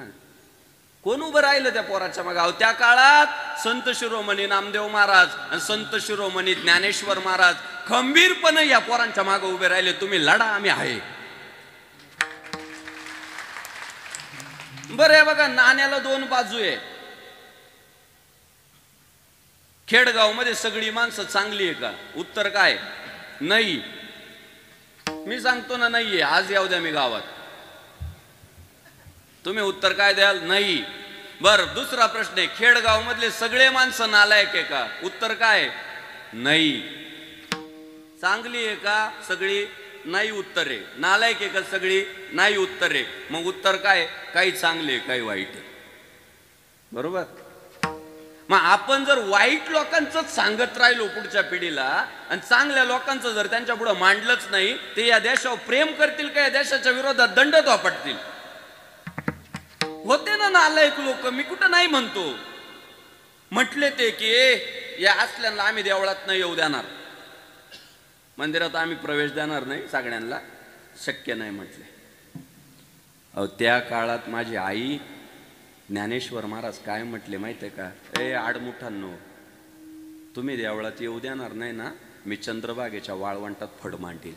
कोण उभं राहिलं त्या पोराच्या मागं? त्या काळात संत शिरोमणी नामदेव महाराज आणि संत शिरोमणी ज्ञानेश्वर महाराज खंबीरपणे या पोरांच्या मागं उभे राहिले. तुम्ही लढा, आम्ही आहे. बरं आहे बघा, नाण्याला दोन बाजू आहे. खेडगाव मध्ये सगळी माणसं चांगली आहे का? उत्तर काय? नाही. मी सांगतो ना, नाहीये. आज येऊ द्या मी गावात, तुम्ही उत्तर काय द्याल? नाही. बर, दुसरा प्रश्न आहे, खेडगाव मधले सगळे माणसं नालायक आहे का? उत्तर काय? नाही. चांगली आहे का सगळी? नाही. उत्तर आहे. नालायक आहे का सगळी? नाही. उत्तर आहे. मग उत्तर काय? काही चांगले काही वाईट आहे. बरोबर. मग आपण जर वाईट लोकांचं सांगत राहिलो पुढच्या पिढीला, आणि चांगल्या लोकांचं जर त्यांच्या पुढे मांडलंच नाही, ते या देशावर प्रेम करतील का या देशाच्या विरोधात दंड थोपटतील? होते ना नालायक लोक, मी कुठं नाही म्हणतो. म्हटले ते की या असल्याला आम्ही देवळात नाही येऊ देणार, मंदिरात आम्ही प्रवेश देणार नाही, सगळ्यांना शक्य नाही म्हटले. अहो, त्या काळात माझी आई ज्ञानेश्वर महाराज काय म्हटले माहितीये का? ए आडमुठांनो, तुम्ही देवळात येऊ देणार नाही ना, मी चंद्रभागेच्या वाळवंटात फड मांडील.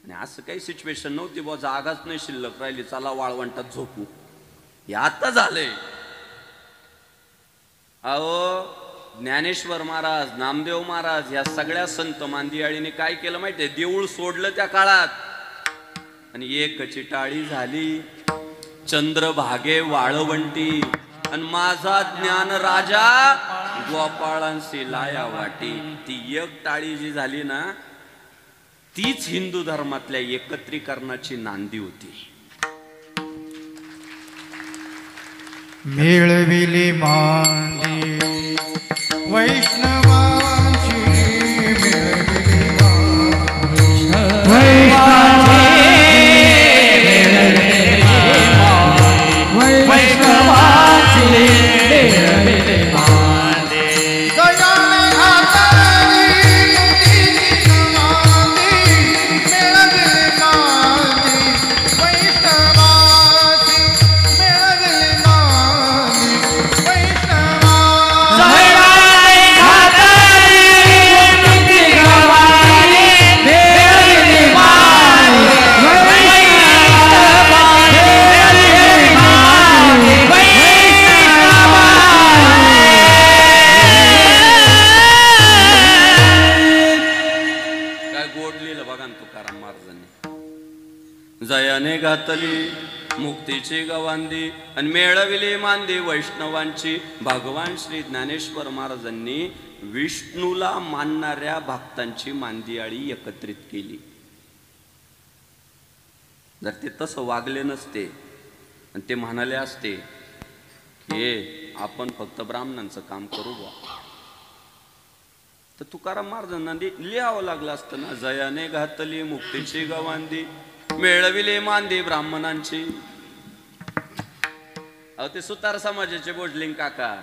आणि असं काही सिच्युएशन नव्हती बा, जागाच नाही शिल्लक राहिली, चला वाळवंटात झोपू. हे आता झालंय. अहो, ज्ञानेश्वर महाराज, नामदेव महाराज, या सगळ्या संत मांदियाळीने काय केलं माहितीये? देऊळ सोडलं त्या काळात, आणि एकची टाळी झाली. चंद्रभागे वाळवंटी, आणि माझा ज्ञान राजा गोपाळांशी लाया वाटी. ती एक टाळी जी झाली ना, तीच हिंदू धर्मातल्या एकत्रीकरणाची नांदी होती. मिळविली मांदी वैष्णवांची, मिळविली जयाने घातली मुक्तीची गवांदी, आणि मेळविली मांदी वैष्णवांची. भगवान श्री ज्ञानेश्वर महाराजांनी विष्णूला मानणाऱ्या भक्तांची मांदियाळी एकत्रित केली. जर ते तसं वागले नसते आणि ते म्हणाले असते की आपण फक्त ब्राह्मणांचं काम करू बा, तर तुकाराम महाराजांना लिहावं लागलं असतं ना, जयाने घातली मुक्तीची गवांदी, मेळविले मांदी ब्राह्मणांची. अहो, ते सुतार समाजाचे बोजलिंग काका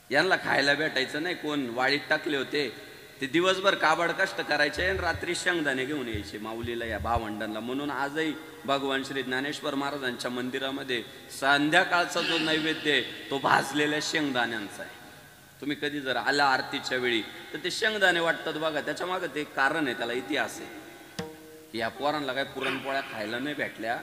यांना खायला भेटायचं नाही, कोण वाळीत टाकले होते ते दिवसभर काबाड कष्ट करायचे आणि रात्री शेंगदाणे घेऊन यायचे माऊलीला या भावंडांना. म्हणून आजही भगवान श्री ज्ञानेश्वर महाराजांच्या मंदिरामध्ये संध्याकाळचा जो नैवेद्य आहे तो भाजलेल्या शेंगदाण्यांचा आहे. तुम्ही कधी जर आला आरतीच्या वेळी तर ते शेंगदाणे वाटतात बघा, त्याच्या मागे ते कारण आहे, त्याला इतिहास आहे की या पोरांना काय पुरणपोळ्या खायला नाही भेटल्या,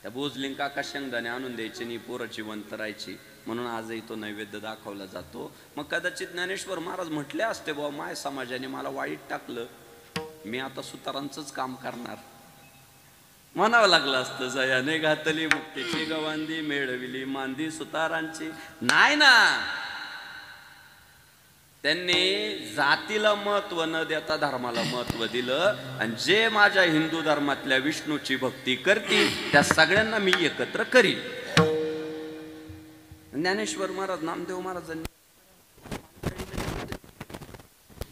त्या बोजलिंग काका शेंगदाणे आणून द्यायचे आणि पोरं जिवंत राहायची, म्हणून आजही तो नैवेद्य दाखवला जातो. मग कदाचित ज्ञानेश्वर महाराज म्हटले असते बाबा माय समाजाने मला वाईट टाकलं, मी आता सुतारांचंच काम करणार, म्हणावं लागलं असतं. जयाने घातली मुक्तीची गवांदी, मिळविली मांदी सुतारांची. नाही ना, त्यांनी जातीला महत्व न देता धर्माला महत्व दिलं. आणि जे माझ्या हिंदू धर्मातल्या विष्णूची भक्ती करतील त्या सगळ्यांना मी एकत्र करीन. ज्ञानेश्वर महाराज, नामदेव महाराजांनी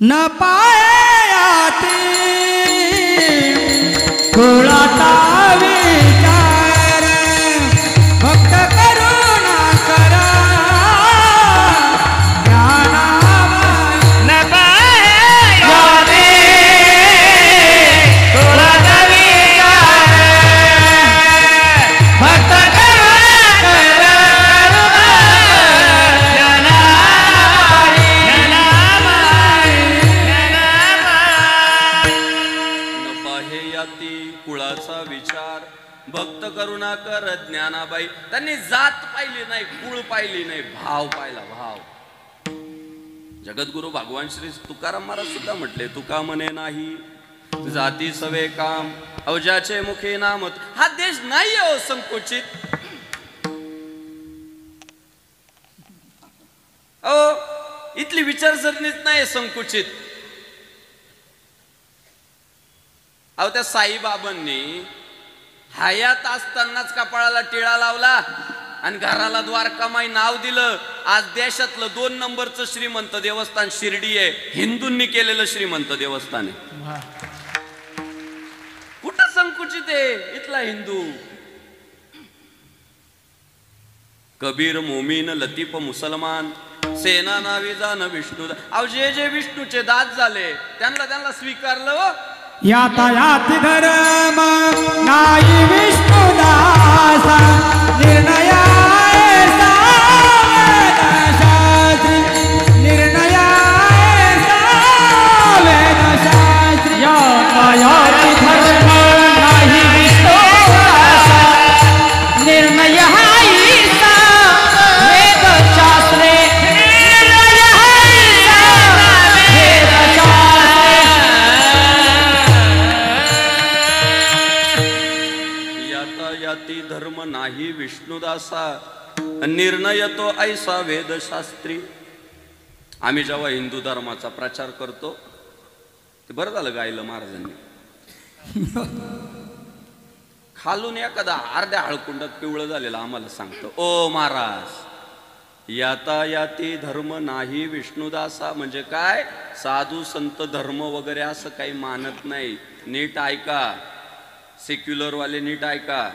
न पायाती कुळाचा विचार भक्त करुणा करा ज्ञानामय. न पायाती कुळाचा विचार भक्त करुणा करा कुळाचा विचार भक्त करुणा कर ज्ञानाबाई. त्यांनी जात पाहिली नाही, कुळ पाहिली नाही, भाव पाहिला, भाव. जगद्गुरु भगवान श्री तुकाराम महाराज सुद्धा म्हटले, तुका म्हणे नाही जाती सवे काम अवजाचे मुखे नामत. हा देश नाही हो संकुचित, इथली विचारसरणीच नाही संकुचित. अहो त्या साईबाबांनी हयात असतानाच कपाळाला टिळा लावला आणि घराला द्वारकामाई नाव दिलं. आज देशातलं 2 नंबरचं श्रीमंत देवस्थान शिर्डी आहे, हिंदूंनी केलेलं श्रीमंत देवस्थान आहे. कुठं संकुचित आहे इथला हिंदू? कबीर मोमीन लतीफ मुसलमान सेना नावी जाण विष्णू. अहो जे जे विष्णूचे दात झाले त्यांना स्वीकारलं. यातायाती धर्म नाही विष्णुदास निर्णया वेदशास्त्री निर्णया वेदशास्त्री. यातायाती धर्म नाही विष्णुदास निर्णय वेदशास्त्रे धर्म नाही विष्णुदासा निर्णय तो ऐसा वेदशास्त्री. आम्ही जेव्हा हिंदू धर्माचा प्रचार करतो ते बरं झालं गायलं महाराजांनी. खालून एखादा अर्ध्या हळकुंडात पिवळं झालेलं आम्हाला सांगतो, ओ महाराज यातायाती धर्म नाही विष्णुदासा म्हणजे काय? साधू संत धर्म वगैरे असं काही मानत नाही. नीट ऐका, सेक्युलर वाले नीट ऐका.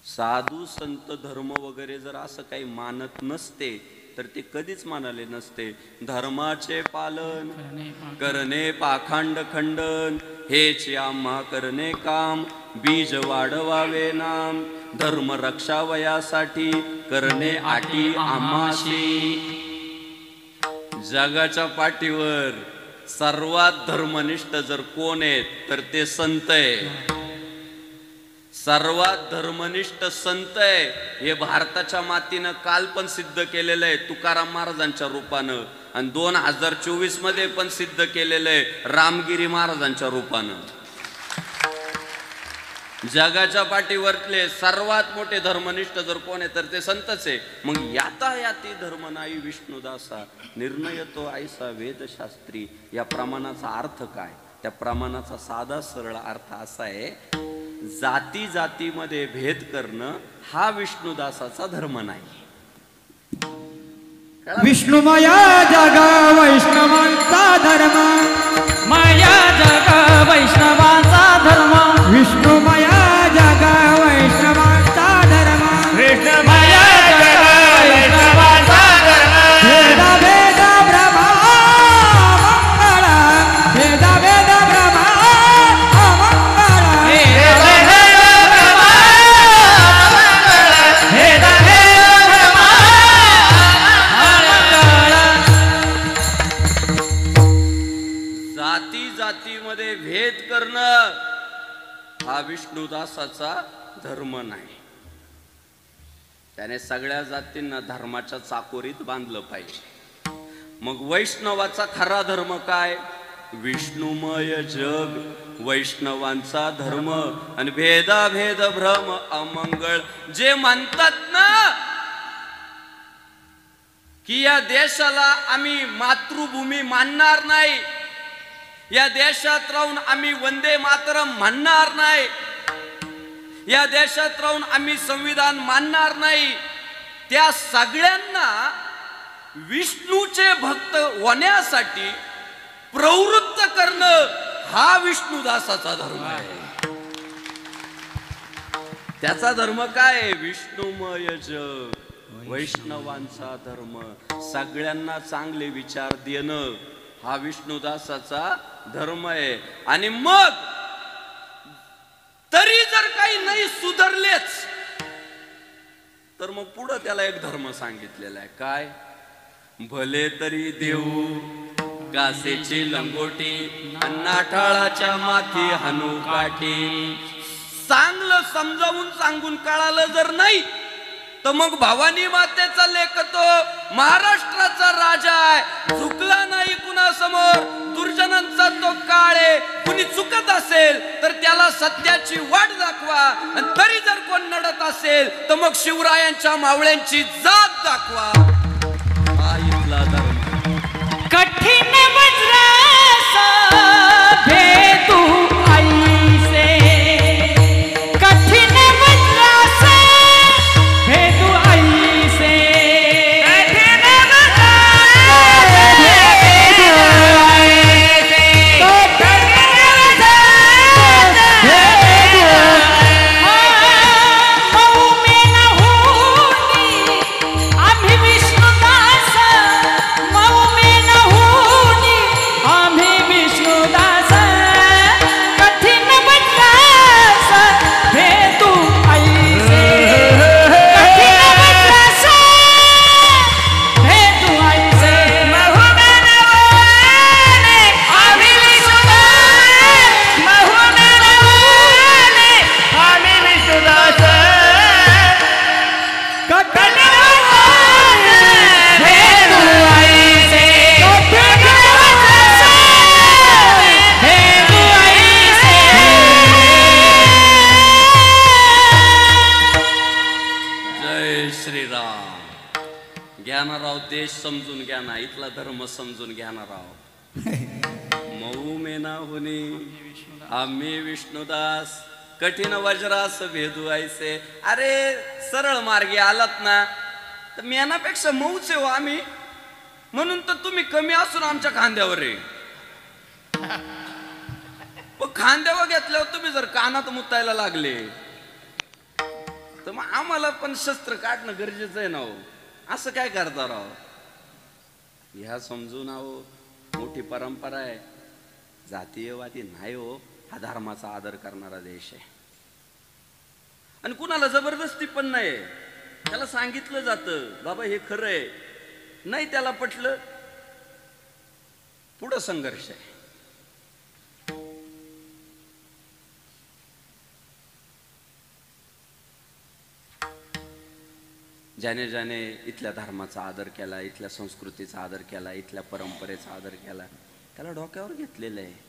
साधू संत धर्म वगैरे जर असं काही मानत नसते तर ते कधीच मानले नसते. धर्माचे पालन करणे पाखंड खंडन हेच आम्हा करणे काम. बीज वाढवावे नाम धर्म रक्षावयासाठी करणे आटी आम्हाशी. जगाच्या पाठीवर सर्वात धर्मनिष्ठ जर कोण आहेत तर ते संत आहे. सर्वात धर्मनिष्ठ संत आहे हे भारताच्या मातीनं काल पण सिद्ध केलेलं आहे तुकाराम महाराजांच्या रूपानं, आणि 2024 मध्ये पण सिद्ध केलेलं आहे रामगिरी महाराजांच्या रूपानं. जगाच्या पाठीवरले सर्वात मोठे धर्मनिष्ठ जर कोण आहे तर ते संतच आहे. मग यातायाती धर्म नाही विष्णुदासा निर्णय तो ऐसा वेदशास्त्री. या प्रमाणाचा अर्थ काय? त्या प्रमाणाचा साधा सरळ अर्थ असा आहे, जाती जातीमध्ये भेद करणं हा विष्णुदासाचा धर्म नाही. विष्णुमया जग वैष्णवांचा धर्म माया जग वैष्णवांचा धर्म. विष्णुमया जग वैष्णवांचा धर्म विष्णुमया जग वैष्णवांचा विष्णुदासाचा धर्म नाही. त्याने सगळ्या जातींना धर्माच्या चाकोरीत बांधलं पाहिजे. मग वैष्णवाचा खरा धर्म काय? विष्णुमय जग वैष्णवांचा धर्म. आणि भेदाभेद भ्रम अमंगळ. जे म्हणतात ना की या देशाला आम्ही मातृभूमी मानणार नाही, या देशात राहून आम्ही वंदे मातरम म्हणणार नाही, या देशात राहून आम्ही संविधान मानणार नाही, त्या सगळ्यांना विष्णूचे भक्त होण्यासाठी प्रवृत्त करणं हा विष्णुदासाचा धर्म आहे. त्याचा धर्म काय? विष्णुमय जग वैष्णवांचा धर्म. सगळ्यांना चांगले विचार देणं हा विष्णुदासाचा धर्म आहे. आणि मग तरी जर काही नाही सुधारलेच तर मग पुढं त्याला एक धर्म सांगितलेला आहे. काय? भले तरी देऊ कासेची लंगोटी, नाठाळाच्या माथी हानू काठी. चांगलं समजावून सांगून कळालं जर नाही तर मग भवानी मातेचा लेख तो महाराष्ट्राचा राजा आहे. चुकला नाही कुणासमोर, दुर्जनांचा तो काळ आहे. कुणी चुकत असेल तर त्याला सत्याची वाट दाखवा. आणि तरी जर कोण नडत असेल तर मग शिवरायांच्या मावळ्यांची जात दाखवा. हा इथला धर्म. कठीण वज्रास भेदू आईसे, कठीण वज्रास भेदू आईसे, कठीण वज्रास भेदू आईसे, कठीण वज्रास भेदू मऊ में न होनी आम्ही विष्णुदास, मऊ में न होनी आम्ही विष्णुदास, कठीण वज्रास भेदू आईसे, कठीण वज्रास भेदू आईसे, मऊ में न होनी आम्ही विष्णुदास, मऊ में न होनी आम्ही विष्णुदास, कठीण वज्रास भेदू आईसे, कठीण वज्रास भेदू आईसे. जय श्रीराम. ज्ञानराव देश समजून घ्या ना, इथला धर्म समजून घ्या ना राव. मऊ मेना होनी आम्ही विष्णुदास, कठीण वज्रास भेदू आईसे. अरे सरळ मार्गे आलात ना तर मेनापेक्षा मऊचे हो आम्ही, म्हणून तर तुम्ही कमी असून आमच्या खांद्यावर आहे. पण खांद्यावर घेतल्यावर तुम्ही जर कानात मुतायला लागले तर मग आम्हाला पण शस्त्र काढणं गरजेचं आहे ना हो. असं काय करता राव? ह्या समजून आहो, मोठी परंपरा आहे. जातीयवादी नाही हो, हा धर्माचा आदर करणारा देश आहे. आणि कुणाला जबरदस्ती पण नाही. त्याला सांगितलं जातं बाबा हे खरं आहे, नाही त्याला पटलं पुढं संघर्ष आहे. ज्याने ज्याने इथल्या धर्माचा आदर केला, इथल्या संस्कृतीचा आदर केला, इथल्या परंपरेचा आदर केला, त्याला डोक्यावर घेतलेलं आहे.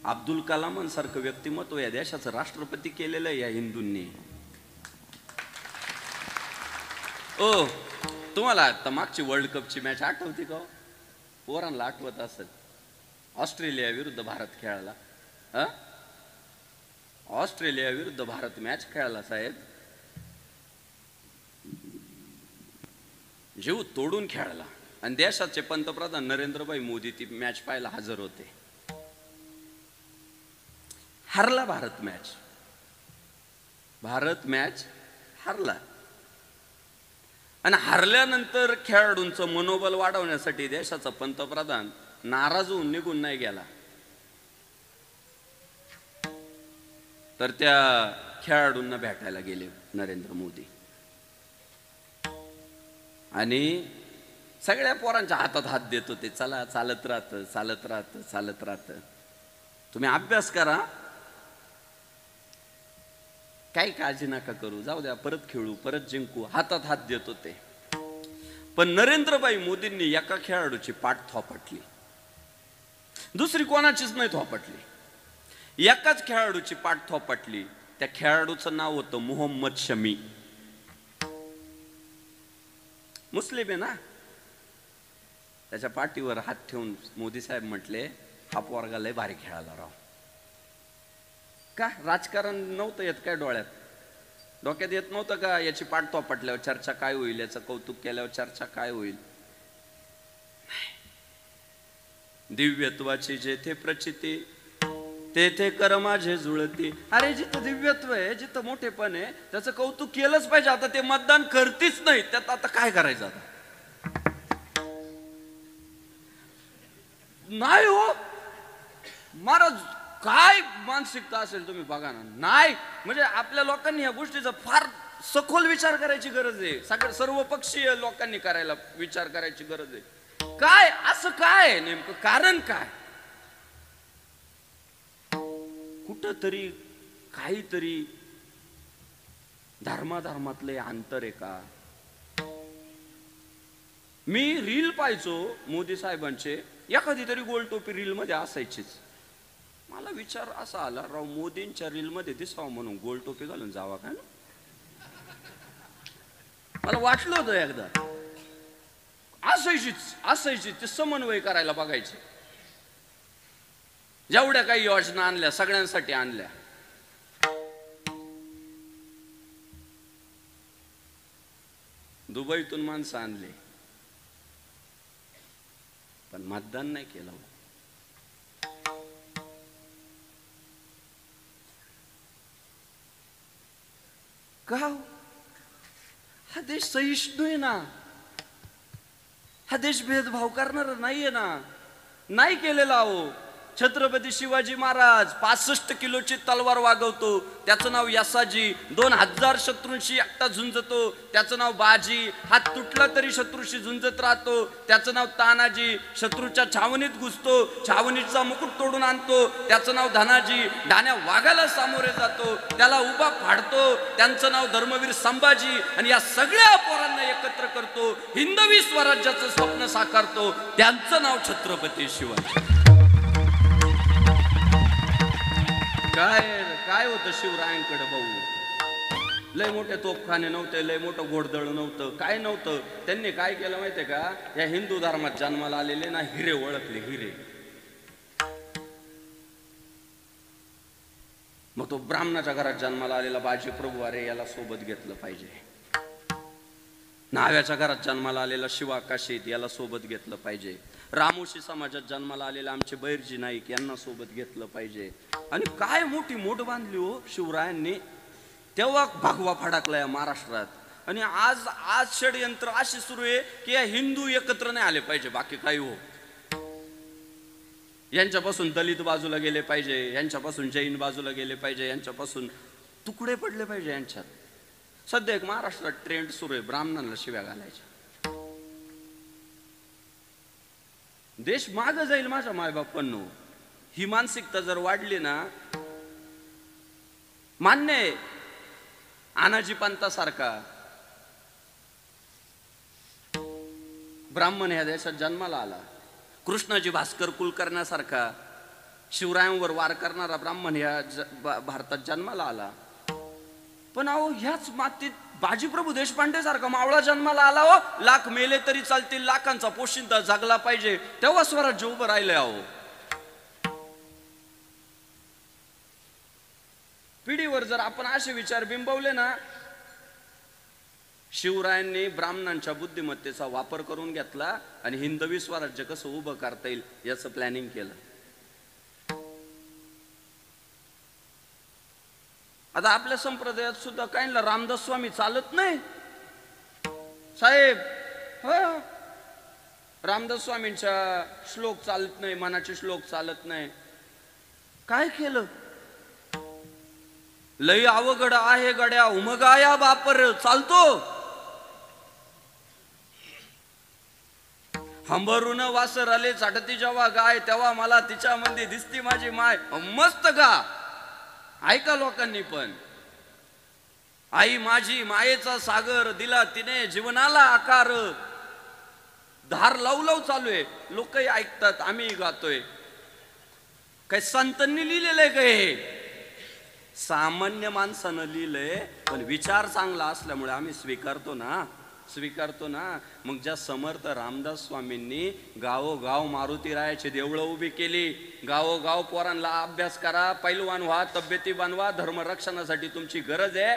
अब्दुल कलामांसारखं व्यक्तिमत्व या देशाचं राष्ट्रपती केलेलं आहे या हिंदूंनी. ओ तुम्हाला आता मागची वर्ल्ड कपची मॅच आठवते का? पोरांना आठवत असेल. ऑस्ट्रेलिया विरुद्ध भारत खेळाला. ऑस्ट्रेलिया विरुद्ध भारत मॅच खेळाला साहेब. जीव तोडून खेळला. आणि देशाचे पंतप्रधान नरेंद्रभाई मोदी ती मॅच पाहायला हजर होते. हरला भारत मॅच. भारत मॅच हरला. आणि हरल्यानंतर खेळाडूंचं मनोबल वाढवण्यासाठी देशाचा पंतप्रधान नाराज होऊन निघून नाही गेला, तर त्या खेळाडूंना भेटायला गेले नरेंद्र मोदी. आणि सगळ्या पोरांच्या हातात हात देत होते. चला, चालत राहतं, चालत राहतं, चालत राहतं. तुम्ही अभ्यास करा, काही काळजी नका करू, जाऊ द्या, परत खेळू, परत जिंकू, हातात हात देत होते. पण नरेंद्रभाई मोदींनी एका खेळाडूची पाठ थोपटली, दुसरी कोणाचीच नाही थोपटली. एकाच खेळाडूची पाठ थोपटली. त्या खेळाडूचं नाव होतं मोहम्मद शमी. मुस्लिम आहे ना. त्याच्या पाठीवर हात ठेवून मोदी साहेब म्हटले, हा पोरगा लय भारी खेळाला राव. का राजकारण नव्हतं येत काय डोळ्यात, डोक्यात येत नव्हतं का याची पाठ थोपटल्यावर चर्चा काय होईल, याचं कौतुक केल्यावर चर्चा काय होईल. दिव्यत्वाची जेथे प्रचिती तेथे कर माझे जुळती. अरे जिथं दिव्यत्व आहे, जिथं मोठेपण आहे, त्याचं कौतुक केलंच पाहिजे. आता ते मतदान करतीच नाही, त्यात आता काय करायचं. आता नाही हो महाराज, काय मानसिकता असेल तुम्ही बघा ना. नाही म्हणजे आपल्या लोकांनी या गोष्टीचा फार सखोल विचार करायची गरज आहे. सर्वपक्षीय लोकांनी करायला विचार करायची गरज आहे. काय असं काय नेमकं कारण काय. कुठंतरी काहीतरी धर्माधर्मातले अंतर आहे का. मी रील पाहायचो मोदी साहेबांचे, एखादी तरी गोल टोपी रील मध्ये असायचीच. मला विचार असा आला, राव मोदींच्या रील मध्ये दिसावं म्हणून गोल टोपी घालून जावा का ना. मला वाटलं होतं एकदा. असायचीच ते समन्वय करायला बघायचे. जेवढ्या काही योजना आणल्या सगळ्यांसाठी आणल्या. दुबईतून माणसं आणले, पण मतदान नाही केलं. का. हा देश सहिष्णू आहे ना, हा देश भेदभाव करणारा नाहीये ना. नाही केलेला. हो छत्रपती शिवाजी महाराज 65 किलोची तलवार वागवतो, त्याचं नाव यसाजी. 2000 शत्रूंशी एकटा झुंजतो, त्याचं नाव बाजी. हात तुटला तरी शत्रूशी झुंजत राहतो, त्याचं नाव तानाजी. शत्रूच्या छावणीत घुसतो, छावणीचा मुकुट तोडून आणतो, त्याचं नाव धनाजी. ढाण्या वाघाला सामोरे जातो, त्याला उभा फाडतो, त्यांचं नाव धर्मवीर संभाजी. आणि या सगळ्या पोरांना एकत्र करतो, हिंदवी स्वराज्याचं स्वप्न साकारतो, त्यांचं नाव छत्रपती शिवाजी. काय होतं शिवरायांकडे भाऊ. लय मोठे तोफखाने नव्हते, लय मोठं घोडदळ नव्हतं, काय नव्हतं. त्यांनी काय केलं माहितीये का, या हिंदू धर्मात जन्माला आलेले ना हिरे ओळखले, हिरे. मग तो ब्राह्मणाच्या घरात जन्माला आलेला बाजी प्रभू, अरे याला सोबत घेतलं पाहिजे. न्हाव्याच्या घरात जन्माला आलेला शिवा काशीत, याला सोबत घेतलं पाहिजे. रामोशी समाजात जन्माला आलेले आमचे बैरजी नाईक, यांना सोबत घेतलं पाहिजे. आणि काय मोठी मोठ बांधली हो शिवरायांनी. तेव्हा भगवा फडकला महाराष्ट्रात. आणि आज षडयंत्र अशी सुरू आहे की या हिंदू एकत्र नाही आले पाहिजे, बाकी काही हो. यांच्यापासून दलित बाजूला गेले पाहिजे, यांच्यापासून जैन बाजूला गेले पाहिजे, यांच्यापासून तुकडे पडले पाहिजे यांच्यात. सध्या एक महाराष्ट्रात ट्रेंड सुरू आहे ब्राह्मणांना शिव्या घालायच्या. देश मागं जाईल माझ्या मायबापांनो. ही मानसिकता जर वाढली ना, मान्य आहे आनाजी पंतासारखा ब्राह्मण ह्या देशात जन्माला आला, कृष्णाजी भास्कर कुलकर्ण्यासारखा शिवरायांवर वार करणारा ब्राह्मण ह्या भारतात जन्माला आला. पण अहो ह्याच मातीत बाजीप्रभू देशपांडे सारखा मावळा जन्माला आला. हो लाख मेले तरी चालतील, लाखांचा पोशिंदा जगला पाहिजे, तेव्हा स्वराज्य उभं राहिलंय. अहो पिढीवर जर आपण असे विचार बिंबवले ना, शिवरायांनी ब्राह्मणांच्या बुद्धिमत्तेचा वापर करून घेतला आणि हिंदवी स्वराज्य कसं उभं करता येईल याचं प्लॅनिंग केलं. आता आपल्या संप्रदायात सुद्धा काहींना रामदास स्वामी चालत नाही साहेब. रामदास स्वामींच्या श्लोक चालत नाही, मनाचे श्लोक चालत नाही. काय केलं. लई अवघड आहे गड्या उमगाया बापर चालतो. हंबरून वासर आले चाटती जेव्हा गाय, तेव्हा मला तिच्यामध्ये दिसती माझी माय. मस्त गा. ऐका लोकांनी पण. आई माझी मायेचा सागर दिला तिने जीवनाला आकार. धार लावू लावू चालू आहे, लोकही ऐकतात, आम्ही गातोय. काय संतांनी लिहिलेलं आहे काय? सामान्य माणसानं लिहिलंय, पण विचार चांगला असल्यामुळे आम्ही स्वीकारतो ना. मग ज्या समर्थ रामदास स्वामींनी गावोगाव मारुतीरायाची देवळं उभी केली, गावोगाव पोरांना अभ्यास करा, पैलवान व्हा, तब्येती बनवा, धर्मरक्षणासाठी तुमची गरज आहे,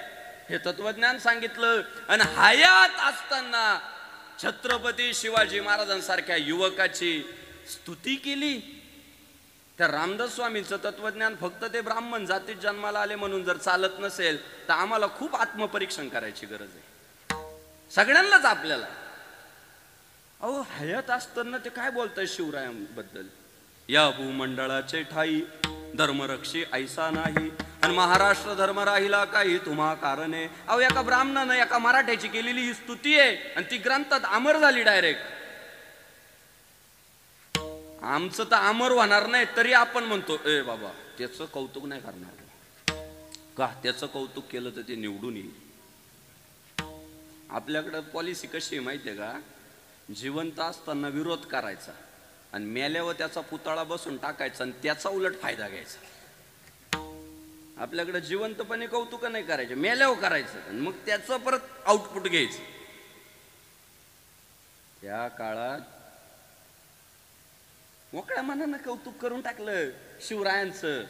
हे तत्वज्ञान सांगितलं. आणि हयात असताना छत्रपती शिवाजी महाराजांसारख्या युवकाची स्तुती केली. त्या रामदास स्वामींचं तत्वज्ञान फक्त ते ब्राह्मण जातीत जन्माला आले म्हणून जर चालत नसेल तर आम्हाला खूप आत्मपरीक्षण करायची गरज आहे, सगळ्यांनाच. आपल्याला अहो हयात असताना ते काय बोलताय शिवरायांबद्दल? या भूमंडळाचे ठाई धर्मरक्षी ऐसा नाही, आणि महाराष्ट्र धर्म राहिला काही तुम्हा कारणे. अहो एका ब्राह्मणानं एका मराठ्याची केलेली ही स्तुती आहे आणि ती ग्रंथात अमर झाली डायरेक्ट. आमचं तर अमर होणार नाही तरी आपण म्हणतो ए बाबा त्याचं कौतुक नाही करणार का? त्याचं कौतुक केलं तर ते निवडून येईल. आपल्याकडं पॉलिसी कशी आहे माहिती आहे का? जिवंत असताना विरोध करायचा आणि मेल्यावर त्याचा पुतळा बसून टाकायचा आणि त्याचा उलट फायदा घ्यायचा. आपल्याकडे जिवंतपणे कौतुक नाही करायचे, मेल्यावर करायचं आणि मग त्याचं परत आउटपुट घ्यायचं. त्या काळात मोकळ्या मनानं कौतुक करून टाकलं शिवरायांचं.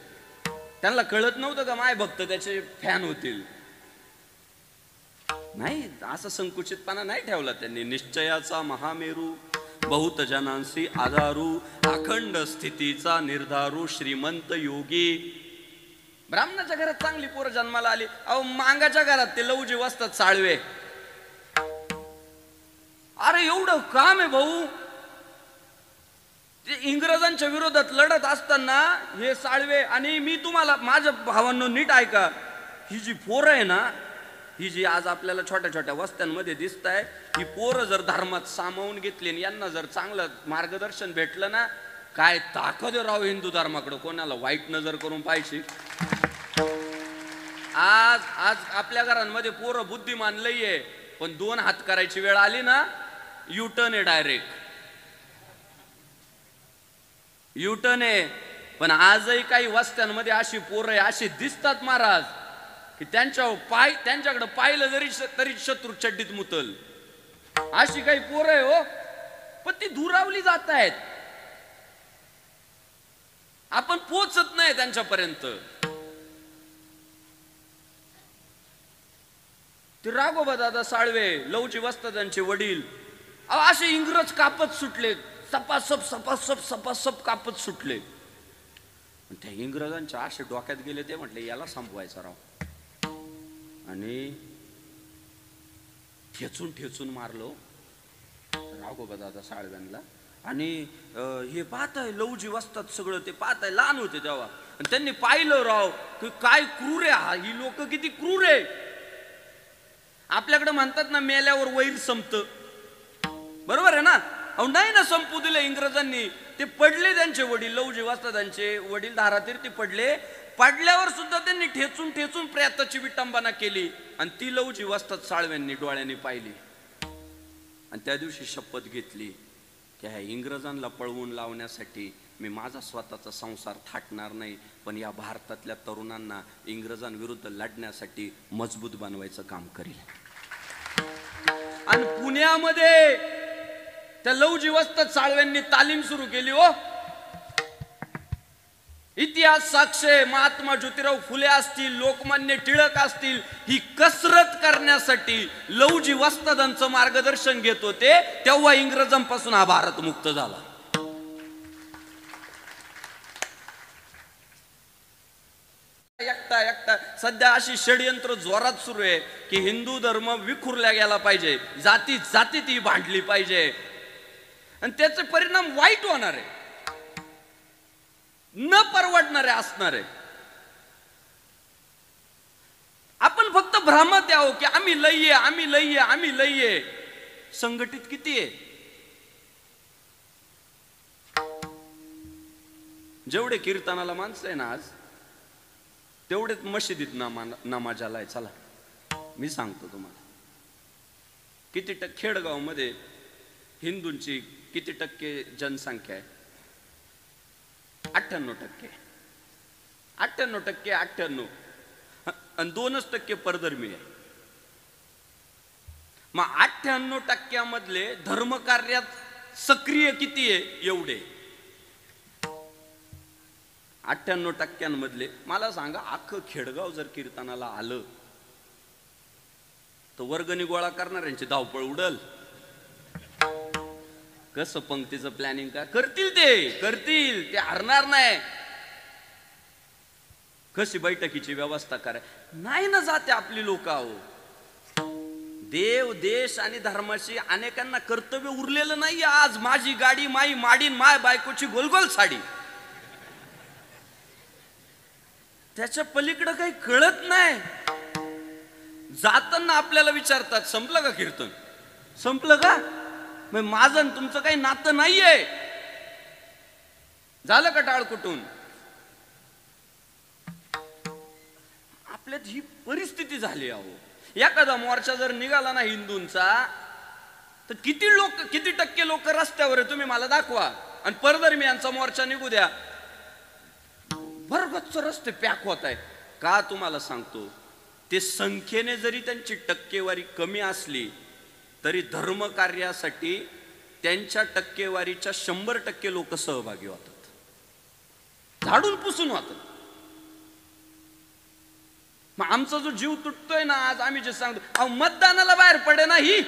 त्यांना कळत नव्हतं का माय भक्त त्याचे फॅन होतील? नाही, असं संकुचितपणा नाही ठेवला त्यांनी. निश्चयाचा महामेरू, बहुत जनांसी आधारू, अखंड स्थितीचा निर्धारू, श्रीमंत योगी. ब्राह्मणाच्या घरात चांगली पोरं जन्माला आली. अहो मांगाच्या घरात ते लवजी वाजतात साळवे. अरे एवढं काम आहे भाऊ. ते इंग्रजांच्या विरोधात लढत असताना हे साळवे. आणि मी तुम्हाला माझ्या भावांनो नीट ऐका, ही जी पोरं आहे ना, ही जी आज आपल्याला छोट्या छोट्या वस्त्यांमध्ये दिसत आहे, ही पोरं जर धर्मात सामावून घेतली आणि यांना जर चांगलं मार्गदर्शन भेटलं ना, काय ताकद राव हिंदू धर्माकडे, कोणाला वाईट नजर करून पाहिजे. आज आज आपल्या घरांमध्ये पोरं बुद्धिमान लई आहे, पण 2 हात करायची वेळ आली ना, युटर्न आहे डायरेक्ट. युटर्न आहे. पण आजही काही वस्त्यांमध्ये अशी पोरं आहे, अशी दिसतात महाराज, की त्यांच्याकडे पाहिलं तरी शत्रू चड्डीत मुतल. अशी काही पोरं आहे हो, पण ती दुरावली जात आहेत. आपण पोचत नाही त्यांच्यापर्यंत. ते राघोबा दादा साळवे, लवजी वस्तादांचे वडील, असे इंग्रज कापत सुटले, सपासप सपासप सपासप कापत सुटले. त्या इंग्रजांच्या असे डोक्यात गेले, ते म्हटले याला संपवायचा राव. आणि ठेचून ठेचून मारलो राघोबा दादा साळव्यांना. आणि हे पाहत आहे लवजी वस्तात सगळं, ते पाहत आहे, लहान होते तेव्हा, आणि त्यांनी पाहिलं राव की काय क्रूर आहे ही लोक, किती क्रूर आहे. आपल्याकडे म्हणतात ना मेल्यावर वैर संपत, बरोबर आहे ना? अहो नाही ना संपू दिले इंग्रजांनी. ते पडले, त्यांचे वडील लवजी वस्तादांचे वडील धारातीर्थी पडले. पडल्यावर सुद्धा त्यांनी ठेचून ठेचून प्रेताची विटंबना केली, आणि ती लवजी वस्ताद साळव्यांनी डोळ्यांनी पाहिली. आणि त्या दिवशी शपथ घेतली की ह्या इंग्रजांना पळवून लावण्यासाठी मी माझा स्वतःचा संसार थाटणार नाही, पण या भारतातल्या तरुणांना इंग्रजांविरुद्ध लढण्यासाठी मजबूत बनवायचं काम करील. आणि पुण्यामध्ये त्या लवजी वस्ताद साळव्यांनी तालीम सुरू केली हो. इतिहास साक्ष, महात्मा ज्योतिराव फुले असतील, लोकमान्य टिळक असतील, ही कसरत करण्यासाठी लवजी वस्तादांचं मार्गदर्शन घेत होते. तेव्हा इंग्रजांपासून हा भारत मुक्त झाला. एकटा सध्या अशी षडयंत्र जोरात सुरू आहे की हिंदू धर्म विखुरला गेला पाहिजे, जाती जातीत ही भांडली पाहिजे, आणि त्याचे परिणाम वाईट होणार आहे, न परवडणारे असणारे. आपण फक्त भ्रमात आहो की आम्ही लई आहे, आम्ही लई आहे, आम्ही लई आहे. संघटित किती आहे? जेवढे कीर्तनाला माणसं आहे ना आज, तेवढेच मशिदीत नमाजाला आहे. चला मी सांगतो तुम्हाला, किती टक्के खेडगावमध्ये हिंदूंची किती टक्के जनसंख्या आहे? 98%. 98% आणि 2% परधर्मी आहे. मग 98% धर्मकार्यात सक्रिय किती आहे? एवढे 98% मला सांगा, अख्खं खेडगाव जर कीर्तनाला आलं तर वर्गणी गोळा करणाऱ्यांची धावपळ उडल. कसं पंक्तीचं प्लॅनिंग का करतील? ते हरणार नाही. कशी बैठकीची व्यवस्था कराय नाही ना जाते आपली लोक. आहो, देव देश आणि धर्माशी अनेकांना कर्तव्य उरलेलं नाही. आज माझी गाडी माई माडीन, माय बायकोची गोलगोल साडी, त्याच्या पलीकडं काही कळत नाही. जाताना आपल्याला विचारतात, संपलं का कीर्तन? संपलं का? मग माझं आणि तुमचं काही नातं नाहीये. झालं का टाळ कुठून? आपल्यात ही परिस्थिती झाली. अहो, एखादा मोर्चा जर निघाला ना हिंदूंचा, तर किती टक्के लोक रस्त्यावर आहे तुम्ही मला दाखवा. आणि परधर्मियांचा मोर्चा निघू द्या, भरगच्च रस्ते पॅक होत आहे. का? तुम्हाला सांगतो, ते संख्येने जरी त्यांची टक्केवारी कमी असली तरी धर्म कार्यासाठी त्यांच्या टक्केवारीच्या 100% लोक सहभागी होतात, झाडून पुसून होतात. मग आमचा जो जीव तुटतोय ना आज, आम्ही जे सांगतो, अहो मतदानाला बाहेर पडे नाही.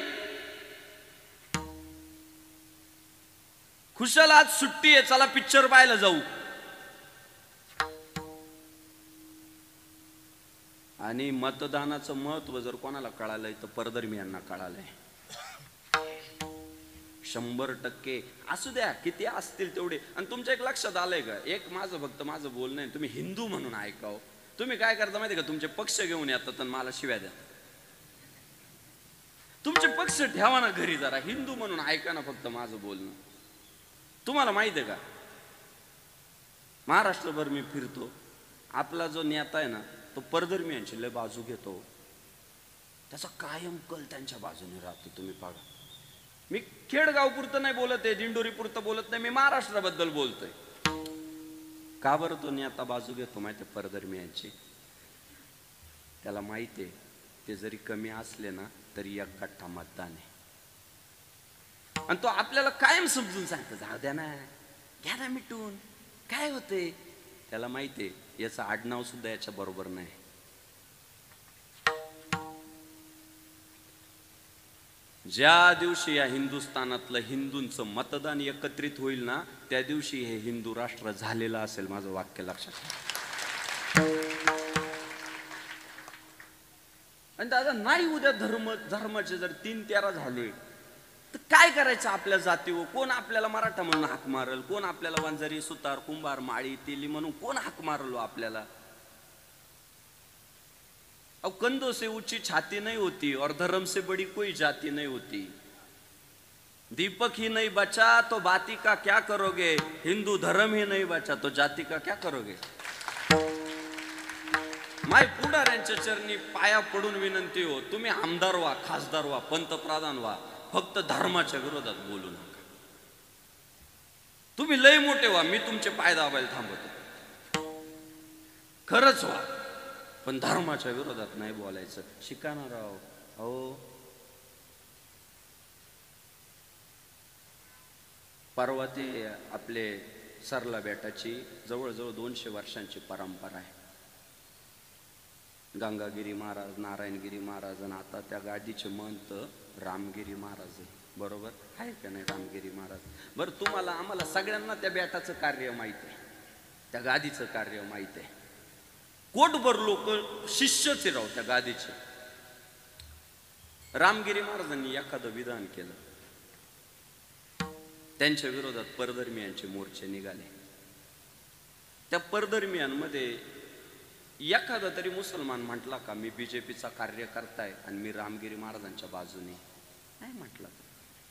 खुशाल आज सुट्टी आहे, चला पिक्चर पाहायला जाऊ. आणि मतदानाचं महत्व जर कोणाला कळालंय तर परधर्मियांना कळालंय. 100% असू द्या, किती असतील तेवढे. आणि तुमच्या एक लक्षात आलंय का, एक माझं बोलणं आहे, तुम्ही हिंदू म्हणून ऐकाव. तुम्ही काय करता माहिती का, तुमचे पक्ष घेऊन येतात आणि मला शिव्या द्या. तुमचे पक्ष ठेवा ना घरी, जरा हिंदू म्हणून ऐका ना फक्त माझं बोलणं. तुम्हाला माहिती आहे का, महाराष्ट्रभर मी फिरतो, आपला जो नेता आहे ना तो परधर्मियांची लय बाजू घेतो. त्याचा कायम कल त्यांच्या बाजूने राहतो. तुम्ही बघा, मी खेडगाव पुरतं नाही बोलत आहे, दिंडोरी पुरतं बोलत नाही, मी महाराष्ट्राबद्दल बोलतोय. का बरं तो नेता बाजू घेतो माहिती आहे परधर्मियांची? त्याला माहिती आहे ते जरी कमी असले ना तरी एक गठ्ठा मतदान आहे. आणि तो आपल्याला कायम समजून सांगतो, जाऊ द्या ना, घ्या ना मिटून, काय होते. त्याला माहिती आहे याचं आडनाव सुद्धा याच्या बरोबर नाही. ज्या दिवशी या हिंदुस्थानातलं हिंदूंचं मतदान एकत्रित होईल ना, त्या दिवशी हे हिंदू राष्ट्र झालेलं असेल. माझं वाक्य लक्षात. आणि दादा नाही, उद्या धर्माचे जर 3-13 झालोय तर काय करायचं आपल्या जातीवर? कोण आपल्याला मराठा म्हणून हाक मारल? कोण आपल्याला वंजारी, सुतार, कुंभार, माळी, तेली म्हणून कोण हाक मारलो आपल्याला? अब कंधों से ऊंची छाती नहीं होती और धर्म से बड़ी कोई जाति नहीं होती. दीपक ही नहीं बचा तो बाती का क्या करोगे? हिंदू धर्म ही नहीं बचा तो जाति का क्या करोगे? माय पुढाऱ्यांच्या चरणी पाया पडून विनंती हो, तुम्ही आमदार व्हा, खासदार व्हा, पंतप्रधान व्हा, फक्त धर्माच्या विरोधात बोलू नका. तुम्ही लय मोठे व्हा, मी तुमचे पाय दाबायला थांबवतो. खरंच व्हा, पण धर्माच्या विरोधात नाही बोलायचं. शिकाना राव. अहो, परवा ते आपले सरला बेटाची जवळजवळ 200 वर्षांची परंपरा आहे. गंगागिरी महाराज, नारायणगिरी महाराज, आणि आता त्या गादीचे महंत रामगिरी महाराज आहे. बरोबर आहे का नाही? रामगिरी महाराज. बरं, तुम्हाला आम्हाला सगळ्यांना त्या बेटाचं कार्य माहित आहे, त्या गादीचं कार्य माहित आहे. कोटभर लोक शिष्यच राव त्या गादीचे. रामगिरी महाराजांनी एखादं विधान केलं, त्यांच्या विरोधात परधर्मियांचे मोर्चे निघाले. त्या परधर्मियांमध्ये एखादा तरी मुसलमान म्हटला का मी बीजेपीचा कार्यकर्ता आहे आणि मी रामगिरी महाराजांच्या बाजूने? नाही म्हटलं.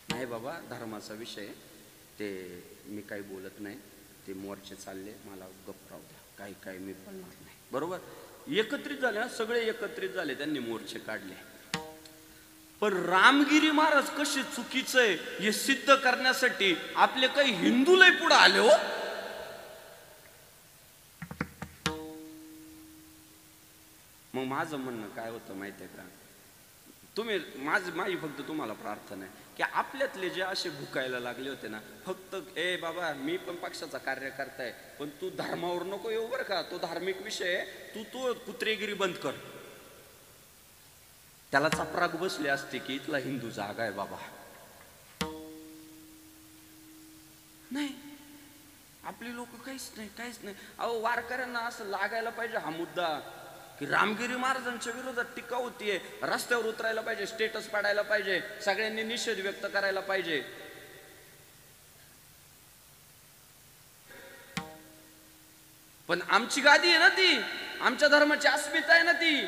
नाही बाबा, धर्माचा विषय ते मी काही बोलत नाही, ते मोर्चे चालले, मला गप्प राहू द्या, काही मी बोलणार नाही. बरोबर. एकत्रित झाले ना, सगळे एकत्रित झाले, त्यांनी मोर्चे काढले. पण रामगिरी महाराज कसे चुकीचं आहे हे सिद्ध करण्यासाठी आपले काही हिंदू लय पुढे आले हो. मग माझं म्हणणं काय होतं माहितीये का, तुम्ही माझी फक्त तुम्हाला प्रार्थना आहे की आपल्यातले जे असे भुकायला लागले होते ना, फक्त ए बाबा मी पण पक्षाचा कार्यकर्ता आहे पण तू धर्मावर नको येऊ बरं का, तो धार्मिक विषय आहे, तू कुत्रेगिरी बंद कर. त्याला चपराक बसली असते की इथला हिंदू जागा आहे बाबा. नाही, आपली लोक काहीच नाही. अहो वारकऱ्यांना असं लागायला पाहिजे हा मुद्दा की रामगिरी महाराजांच्या विरोधात टीका होतीये, रस्त्यावर उतरायला पाहिजे, स्टेटस पाडायला पाहिजे, सगळ्यांनी निषेध व्यक्त करायला पाहिजे. पण आमची गादी आहे ना ती, आमच्या धर्माची अस्मिता आहे ना ती.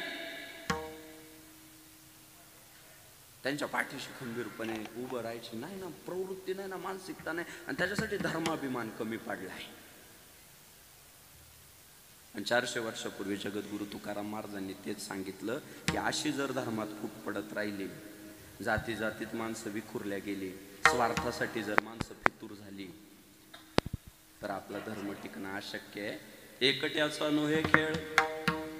त्यांच्या पाठीशी खंबीरपणे उभं राहायची नाही ना, प्रवृत्ती नाही ना, मानसिकता नाही, आणि त्याच्यासाठी धर्माभिमान कमी पडला आहे. 400 वर्षापूर्वी जगद्गुरु तुकाराम महाराजांनी तेच सांगितलं की अशी जर धर्मात फूट पडत राहिली, जाती जातीत माणसं विखुरल्या गेली, स्वार्थासाठी जर माणसं फितूर झाली, तर आपला धर्म टिकणं अशक्य आहे. एकट्याचा नोहे खेळ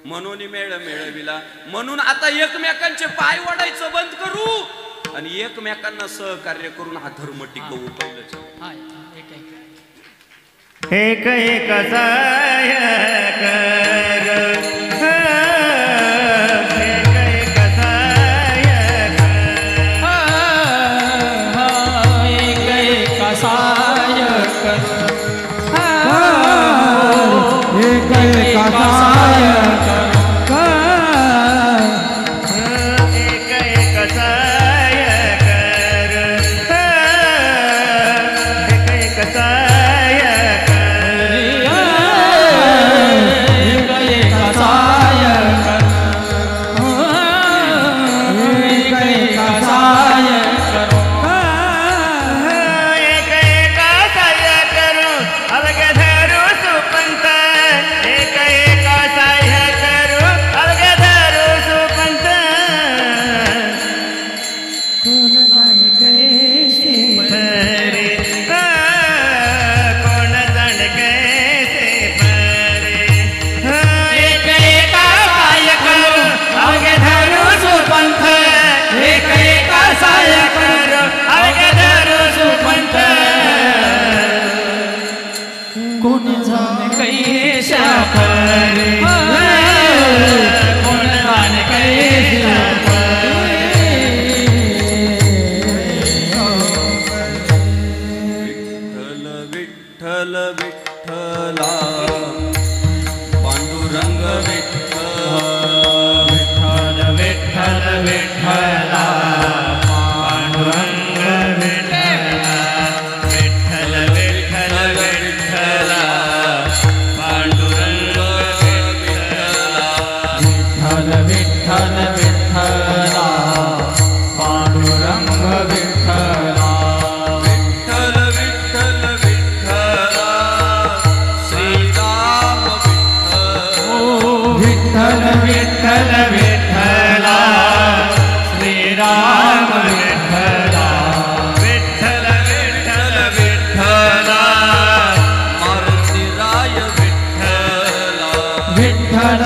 म्हणून मेळ मिळविला, म्हणून आता एकमेकांचे पाय ओढायचं बंद करू आणि एकमेकांना सहकार्य करून हा धर्म टिकवू. पहिलं एक एक साय कर, एक एक साय एक एक साय कर, एक एक साय कर, एक एक साय कर, एक एक साय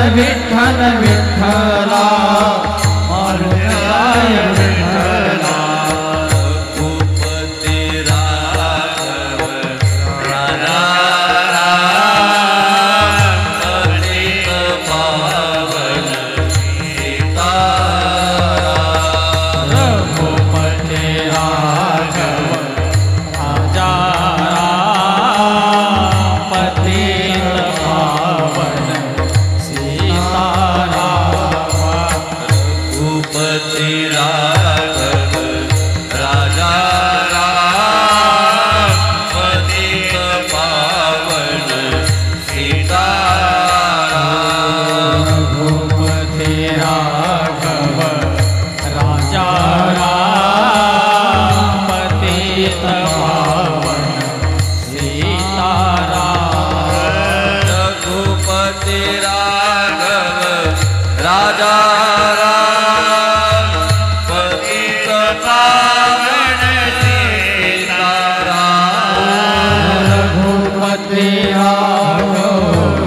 विठ्ठल विठ्ठला मारुतीराय विठ्ठला भूपती राघव राजा पतित पावन सीताराम भूपती राघव राजा पतित पावन भूपती राघव राजा पतित पावन सीताराम भूपती राघव राजा पतित पावन सीताराम रघुपति राघव राम पतित पावन सीताराम रघुपति राघव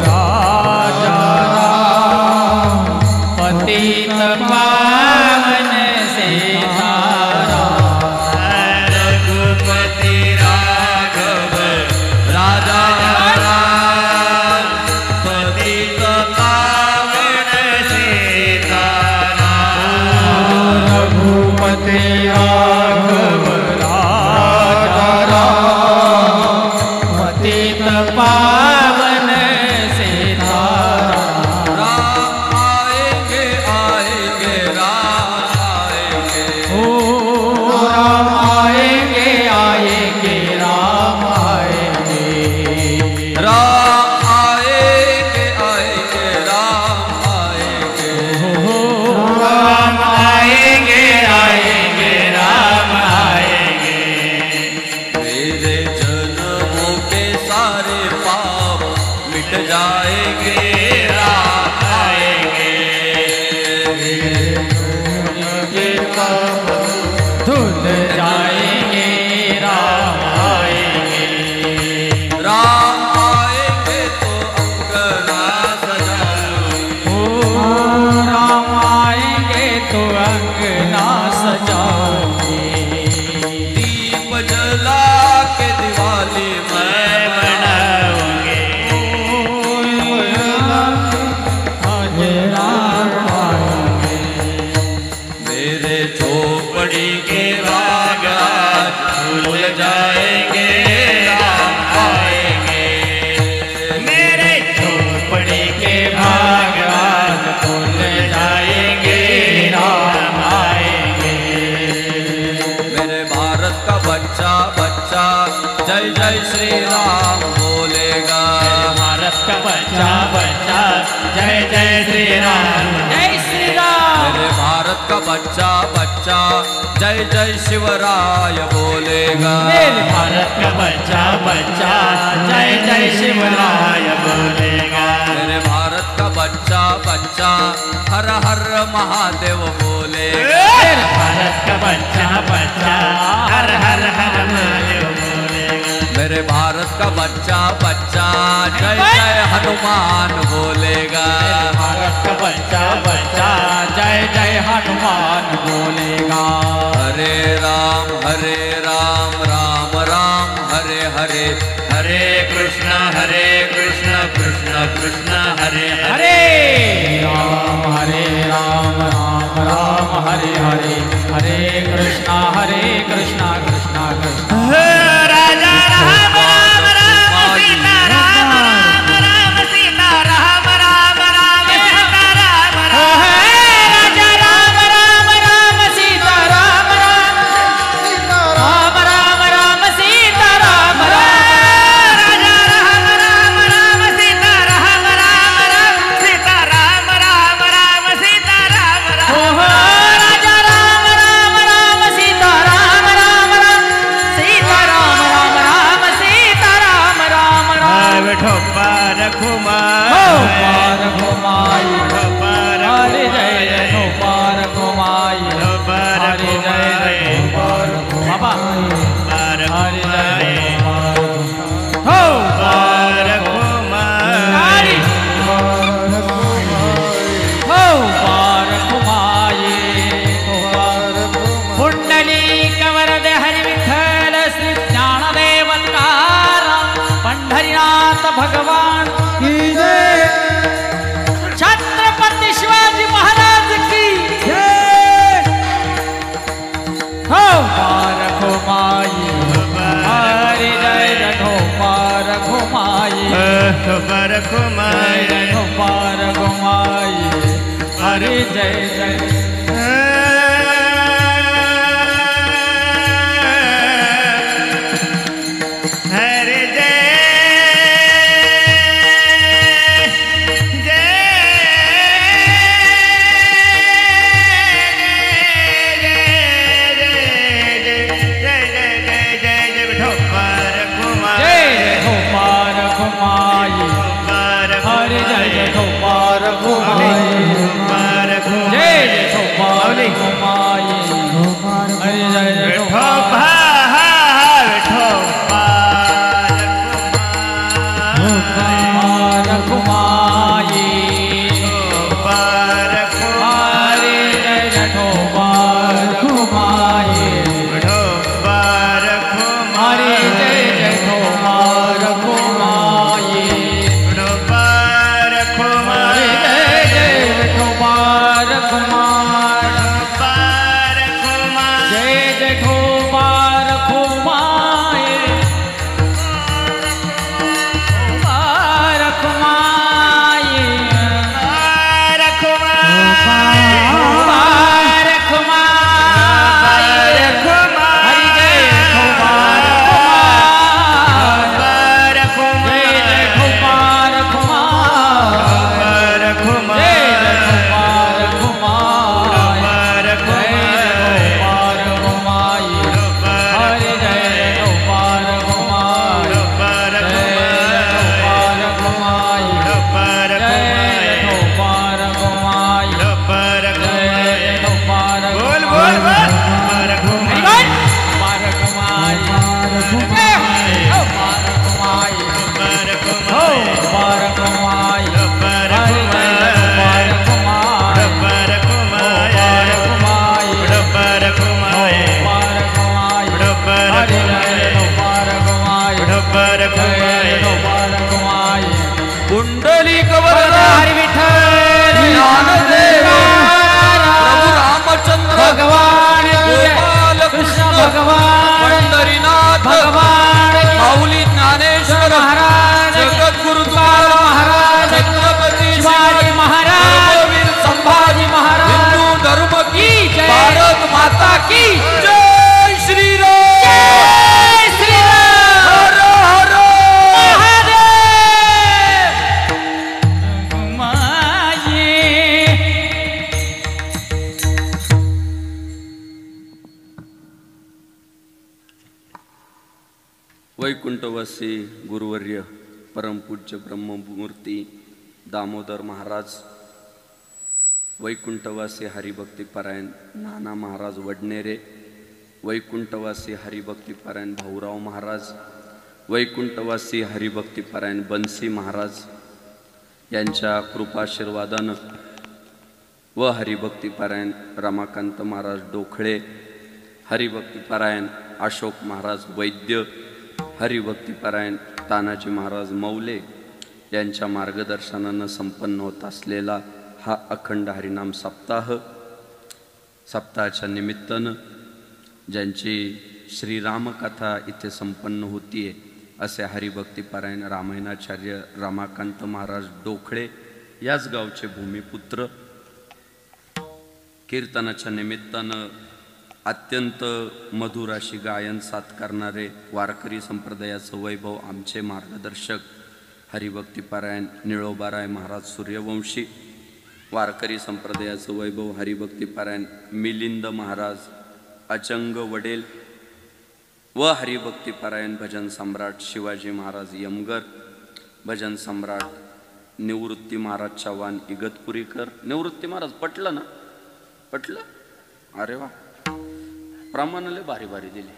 राजा राम पतित पावन सीताराम रघुपति राघव राजा राम पतित पावन सीताराम रघुपति राघव राजा राम पतित पावन सीताराम राम आएंगे आएंगे राम आएंगे ओ राम आएंगे आएंगे राम आएंगे राम आएंगे आएंगे राम आएंगे हो राम आएंगे आएंगे राम आएंगे मेरे जन्मों के सारे पाप मिट जाएंगे राम आएंगे धुल जाएंगे राम आएंगे राम आएंगे तो अंगना सजाऊंगी ओ राम आएंगे तो अंगना सजाओगे दीप जला के दिवाली मैं बनाऊंगी आज राम आएंगे मेरे झोपड़ी के बाग आज भूल जाएंगे राम आएंगे मेरे झोपड़ी के भाग आज भूल जाएंगे राम आएंगे मेरे भारत का बच्चा बच्चा जय जय श्री राम बोलेगा भारत का बच्चा बच्चा जय जय श्री राम जय श्री राम मेरे भारत का बच्चा बच्चा जय जय शिवराय बोलेगा मेरे भारत का बच्चा बच्चा जय जय शिवराय बोलेगा मेरे भारत का बच्चा बच्चा हर हर महादेव बोलेगा मेरे भारत का बच्चा बच्चा हर हर हर महादेव बोलेगा मेरे भारत का बच्चा बच्चा जय जय हनुमान बोलेगा भारत का बच्चा बच्चा जय जय हनुमान बोलेगा हरे राम राम राम हरे हरे हरे कृष्ण कृष्ण कृष्ण हरे हरे राम राम राम हरे हरे हरे कृष्णा कृष्णा कृष्णा राजा राम राम राम सीता राम राम राम सीता राम राम राम सीता राम राम राजा राम राम राम सीता राम राम राम राम राम सीता राम राम राजा राम राम राम सीता राम राम राम सीता राम राम राम सीता राम राम राजा राम राम राम सीता राम राम राम सीता राम कुंडली हरी विठ्ठल ज्ञानदेव प्रभु रामचंद्र भगवान गोपाल कृष्ण भगवान पंढरीनाथ भगवान माऊली ज्ञानेश्वर महाराज जगद्गुरु तुकाराम महाराज छत्रपती शिवाजी महाराज धर्मवीर संभाजी महाराज हिंदू धर्म की जय. भारत माता की जय श्रीराम जय श्रीराम हर हर महादेव माये वैकुंठवासी गुरुवर्य परमपूज्य ब्रह्ममूर्ती दामोदर महाराज, वैकुंठवासी हरिभक्तीपरायण नाना महाराज वडनेरे, वैकुंठवासी हरिभक्तीपरायण भाऊराव महाराज, वैकुंठवासी हरिभक्तीपरायण बन्सी महाराज यांच्या कृपाशीर्वादानं व हरिभक्तीपरायण रमाकांत महाराज डोखळे, हरिभक्तीपरायण अशोक महाराज वैद्य, हरिभक्तीपरायण तानाजी महाराज मौले यांच्या मार्गदर्शनानं संपन्न होत असलेला हा अखंड हरिनाम सप्ताहाच्या निमित्तानं ज्यांची श्रीरामकथा इथे संपन्न होतीये असे हरिभक्तीपरायण रामायणाचार्य रमाकांत महाराज डोखळे याच गावचे भूमिपुत्र कीर्तनाच्या निमित्तानं अत्यंत मधुर अशी गायन साथ करणारे वारकरी संप्रदायाचं वैभव आमचे मार्गदर्शक हरिभक्तीपरायण निळोबाराय महाराज सूर्यवंशी, वारकरी संप्रदायाचं वैभव हरिभक्तीपरायण मिलिंद महाराज अचंग वडेल व हरिभक्तीपरायण भजन सम्राट शिवाजी महाराज यमगर, भजन सम्राट निवृत्ती महाराज चव्हाण इगतपुरीकर. निवृत्ती महाराज पटलं ना? पटलं? अरे वा, प्रमाणाले भारी भारी दिली.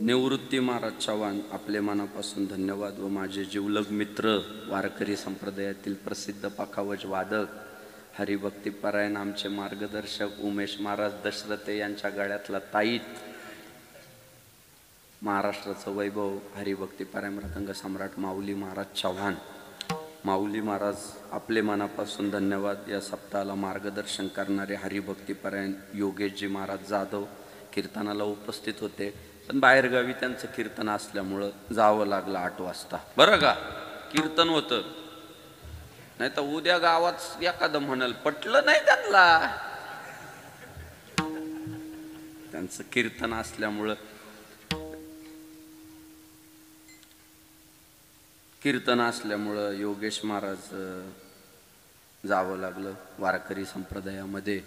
निवृत्ती महाराज चव्हाण आपले मनापासून धन्यवाद. व माझे जीवलग मित्र वारकरी संप्रदायातील प्रसिद्ध पखावज वादक हरिभक्तीपरायण आमचे मार्गदर्शक उमेश महाराज दशरथे यांच्या गळ्यातला ताईत, महाराष्ट्राचं वैभव हरिभक्तीपरायण मृदंग सम्राट माऊली महाराज चव्हाण. माऊली महाराज आपले मनापासून धन्यवाद. या सप्ताहाला मार्गदर्शन करणारे हरिभक्तीपरायण योगेशजी महाराज जाधव कीर्तनाला उपस्थित होते, पण बाहेरगावी त्यांचं कीर्तन असल्यामुळं जावं लागलं 8 वाजता. बरं का, कीर्तन होतं, नाही तर उद्या गावात एखादं म्हणाल पटलं नाही त्यांना. त्यांचं कीर्तन असल्यामुळं योगेश महाराज जावं लागलं. वारकरी संप्रदायामध्ये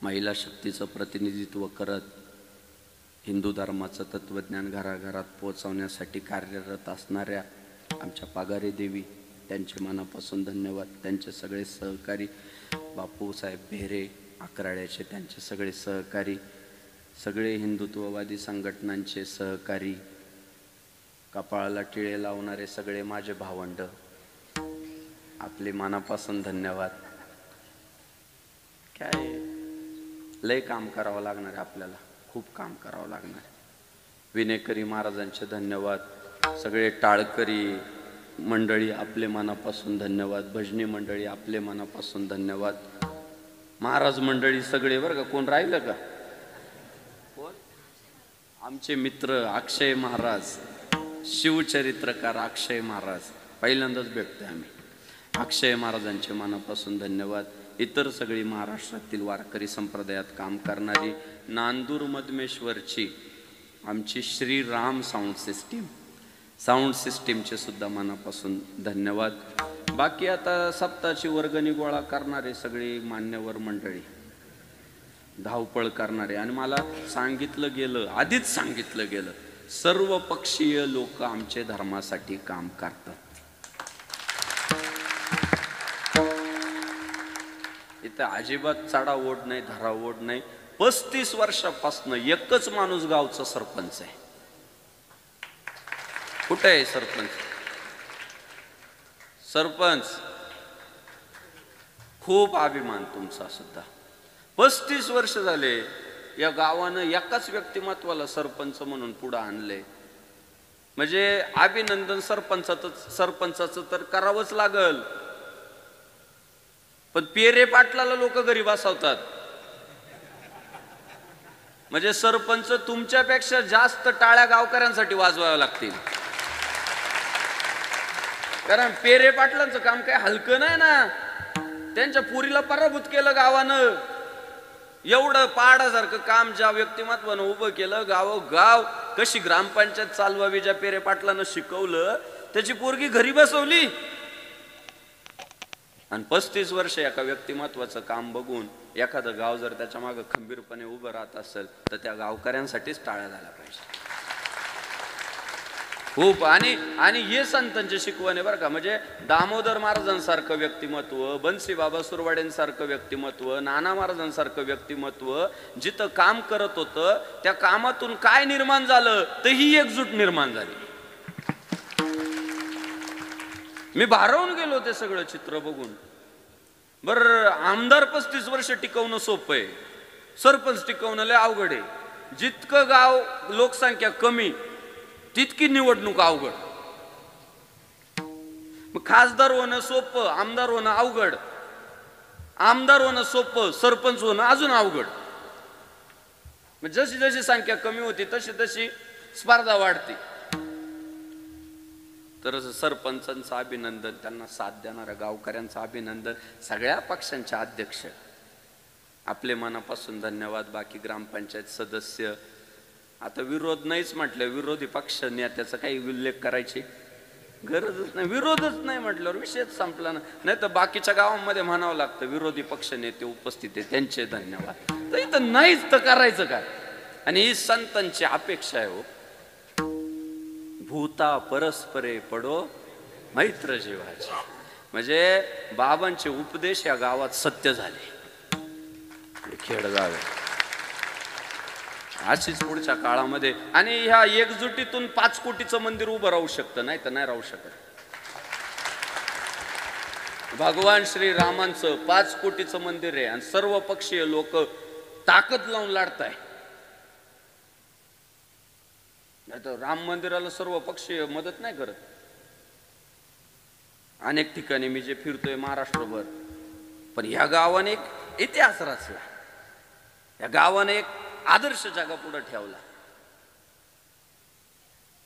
महिला शक्तीचं प्रतिनिधित्व करत हिंदू धर्माचं तत्त्वज्ञान घराघरात पोहोचवण्यासाठी कार्यरत असणाऱ्या आमच्या पागारे देवी, त्यांचे मनापासून धन्यवाद. त्यांचे सगळे सहकारी बापूसाहेब भेरे अकराड्याचे, त्यांचे सगळे सहकारी, सगळे हिंदुत्ववादी संघटनांचे सहकारी, कपाळाला टिळे लावणारे सगळे माझे भावंड, आपले मनापासून धन्यवाद. काय लय काम करावं लागणार आहे आपल्याला, खूप काम करावं लागणार आहे. विनेकरी महाराजांचे धन्यवाद. सगळे टाळकरी मंडळी आपले मनापासून धन्यवाद. भजनी मंडळी आपले मनापासून धन्यवाद. महाराज मंडळी सगळे बरं का. कोण राहिलं का? कोण? आमचे मित्र अक्षय महाराज, शिवचरित्रकार अक्षय महाराज, पहिल्यांदाच भेटतोय आम्ही. अक्षय महाराजांचे मनापासून धन्यवाद. इतर सगळी महाराष्ट्रातील वारकरी संप्रदायात काम करणारी नांदूर मधमेश्वरची आमची श्रीराम साऊंड सिस्टीमचे सुद्धा मनापासून धन्यवाद. बाकी आता सप्ताहाची वर्गणी गोळा करणारे सगळी मान्यवर मंडळी, धावपळ करणारे, आणि मला सांगितलं गेलं, आधीच सांगितलं गेलं, सर्व पक्षीय लोक आमचे धर्मासाठी काम करतात. इथं अजिबात चढा ओढ नाही, धरा ओढ नाही. 35 वर्षापासून एकच माणूस गावचा सरपंच आहे. कुठे आहे सरपंच? सरपंच खूप अभिमान तुमचा सुद्धा. 35 वर्ष झाले या गावानं एकाच व्यक्तिमत्वाला सरपंच म्हणून पुढे आणले. म्हणजे अभिनंदन सरपंचाचं तर करावंच लागल, पण पेरे पाटलाला लोक घरी बसवतात. म्हणजे सरपंच तुमच्यापेक्षा जास्त टाळ्या गावकऱ्यांसाठी वाजवाव्या लागतील, कारण पेरे पाटलांचं काम काय हलकं नाही ना. त्यांच्या पुरीला पराभूत केलं गावानं. एवढं पहाडासारखं काम ज्या व्यक्तिमत्वानं उभं केलं, गाव कशी ग्रामपंचायत चालवावी ज्या पेरे पाटलानं शिकवलं, त्याची पोरगी घरी बसवली. आणि 35 वर्ष एका व्यक्तिमत्वाचं काम बघून एखादं गाव जर त्याच्या मागे खंबीरपणे उभं राहत असेल तर त्या गावकऱ्यांसाठीच टाळ्या झाल्या पाहिजे खूप. आणि हे संतांचे शिकवणे बरं का. म्हणजे दामोदर महाराजांसारखं व्यक्तिमत्व, बन्सी बाबा सुरवाडेंसारखं व्यक्तिमत्व, नाना महाराजांसारखं व्यक्तिमत्व जिथं काम करत होतं त्या कामातून काय निर्माण झालं तर ही एकजूट निर्माण झाली. मी भारावून गेलो ते सगळं चित्र बघून. बरं, आमदार 35 वर्ष टिकवणं सोपं आहे, सरपंच टिकवणं लय अवघड आहे. जितकं गाव लोकसंख्या कमी तितकी निवडणूक अवघड. मग खासदार होणं सोपं, आमदार होणं अवघड. आमदार होणं सोपं, सरपंच होणं अजून अवघड. मग जशी जशी संख्या कमी होती तशी तशी स्पर्धा वाढते. तर सरपंचांचं अभिनंदन, त्यांना साथ देणाऱ्या गावकऱ्यांचं अभिनंदन, सगळ्या पक्षांचे अध्यक्ष आपले मनापासून धन्यवाद. बाकी ग्रामपंचायत सदस्य, आता विरोध नाहीच म्हटलं, विरोधी पक्ष नेत्याचा काही उल्लेख करायची गरजच नाही. विरोधच नाही म्हटल्यावर विषयच संपला ना. नाही तर बाकीच्या गावांमध्ये म्हणावं लागतं विरोधी पक्ष नेते उपस्थित आहे त्यांचे धन्यवाद. तर इथं नाहीच तर करायचं काय. आणि ही संतांची अपेक्षा आहे हो. भूता परस्परे पडो मैत्र जीवाचे. म्हणजे बाबांचे उपदेश या गावात सत्य झाले. खेडगाव अशीच पुढच्या काळामध्ये. आणि ह्या एकजुटीतून 5 कोटीचं मंदिर उभं राहू शकतं, नाही तर नाही राहू शकत. भगवान श्री रामांचं 5 कोटीचं मंदिर आहे आणि सर्व पक्षीय लोक ताकद लावून लढताय. नाही तर राम मंदिराला सर्व पक्षीय मदत नाही करत. अनेक ठिकाणी मी जे फिरतोय महाराष्ट्रभर, पण ह्या गावाने एक इतिहास रचला, या गावाने एक आदर्श जगा पुढे ठेवला